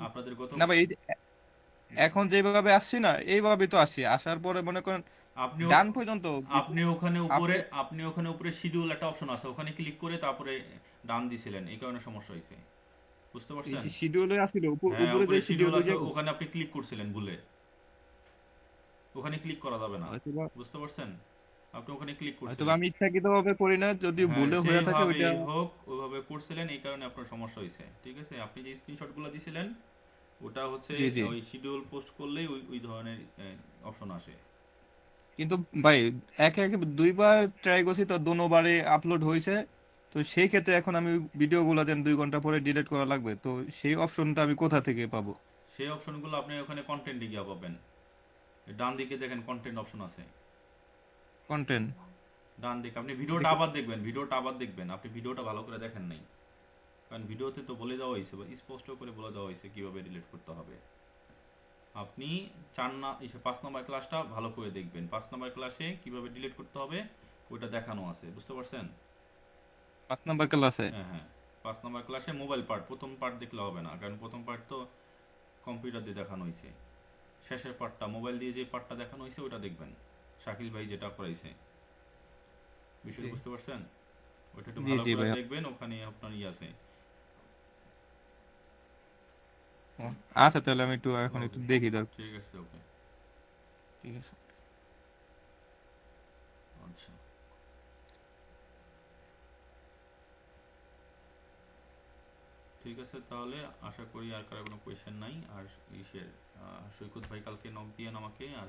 Speaker 2: আপনাদের গত
Speaker 11: না ভাই, এই যে এখন যেভাবে আসছি না এইভাবে তো আসছি, আসার পরে মনে করেন
Speaker 2: আপনি
Speaker 11: ডান পর্যন্ত
Speaker 2: আপনি ওখানে উপরে
Speaker 11: আপলোড।
Speaker 2: আপনি ওখানে উপরে শিডিউল একটা অপশন আছে, ওখানে ক্লিক করে তারপরে ডান দিছিলেন, এই কারণে সমস্যা হয়েছে। বুঝতে
Speaker 11: এই
Speaker 2: পারছেন?
Speaker 11: যে শিডিউলে আসছিল
Speaker 2: হ্যাঁ,
Speaker 11: উপরে যে
Speaker 2: উপরে শিডিউল
Speaker 11: শিডিউল ওই
Speaker 2: আছে,
Speaker 11: যে
Speaker 2: ওখানে আপনি ক্লিক করছিলেন ভুলে। ওখানে ক্লিক করা যাবে না।
Speaker 11: হয়তোবা
Speaker 2: বুঝতে পারছেন? আপনি ওখানে ক্লিক
Speaker 11: হয়তোবা
Speaker 2: করছিলেন।
Speaker 11: আমি ইচ্ছাকৃতভাবে করি না, যদি
Speaker 2: হ্যাঁ,
Speaker 11: ভুলে হয়ে থাকে ওইটা।
Speaker 2: যেভাবেই হোক ওইভাবে করছিলেন, এই কারণে আপনার সমস্যা হয়েছে, ঠিক আছে? আপনি যে স্ক্রিনশটগুলো দিছিলেন ওটা হচ্ছে
Speaker 11: জি জি।
Speaker 2: ওই শিডিউল পোস্ট করলেই ওই ওই ধরনের অপশন আসে।
Speaker 11: কিন্তু ভাই একে একে দুইবার ট্রাই করছি তো দোনোবারে আপলোড হয়েছে। তো সেই ক্ষেত্রে এখন আমি ভিডিওগুলো যেন 2 ঘন্টা পরে ডিলিট করা লাগবে, তো সেই অপশনটা আমি কোথা থেকে পাবো?
Speaker 2: সেই অপশনগুলো আপনি ওখানে কন্টেন্টে গিয়ে পাবেন। ডান দিকে দেখেন কন্টেন্ট অপশন আছে।
Speaker 11: কন্টেন্ট।
Speaker 2: ডান দিকে আপনি ভিডিওটা আবার দেখবেন, ভিডিওটা আবার দেখবেন। আপনি ভিডিওটা ভালো করে দেখেন নাই, কারণ ভিডিওতে তো বলে দেওয়া হয়েছে, বা স্পষ্ট করে বলে দেওয়া হয়েছে কিভাবে ডিলিট করতে হবে। আপনি 5 নম্বর ক্লাসটা ভালো করে দেখবেন। 5 নম্বর ক্লাসে কিভাবে ডিলিট করতে হবে ওইটা দেখানো আছে, বুঝতে পারছেন?
Speaker 11: 5 নাম্বার ক্লাসে?
Speaker 2: হ্যাঁ হ্যাঁ, 5 নম্বর ক্লাসে মোবাইল পার্ট, প্রথম পার্ট দেখলে হবে না, কারণ প্রথম পার্ট তো কম্পিউটার দিয়ে দেখানো হয়েছে। শেষের পার্টটা, মোবাইল দিয়ে যে পার্টটা দেখানো হয়েছে ওটা দেখবেন, শাকিল ভাই যেটা করাইছে। বিষয়টা বুঝতে পারছেন? ওটা একটু
Speaker 11: জি
Speaker 2: ভালো
Speaker 11: জি
Speaker 2: করে
Speaker 11: ভাই।
Speaker 2: দেখবেন, ওখানে আপনার আছে।
Speaker 11: আচ্ছা তাহলে আমি একটু এখন একটু
Speaker 2: ওকে,
Speaker 11: দেখি দরকার।
Speaker 2: ঠিক আছে, ওকে,
Speaker 11: ঠিক আছে।
Speaker 2: আচ্ছা। ঠিক আছে, তাহলে আশা করি আর কারো কোনো কোয়েশ্চেন নাই। আর সৈকত ভাই কালকে নক দিয়েন আমাকে। আর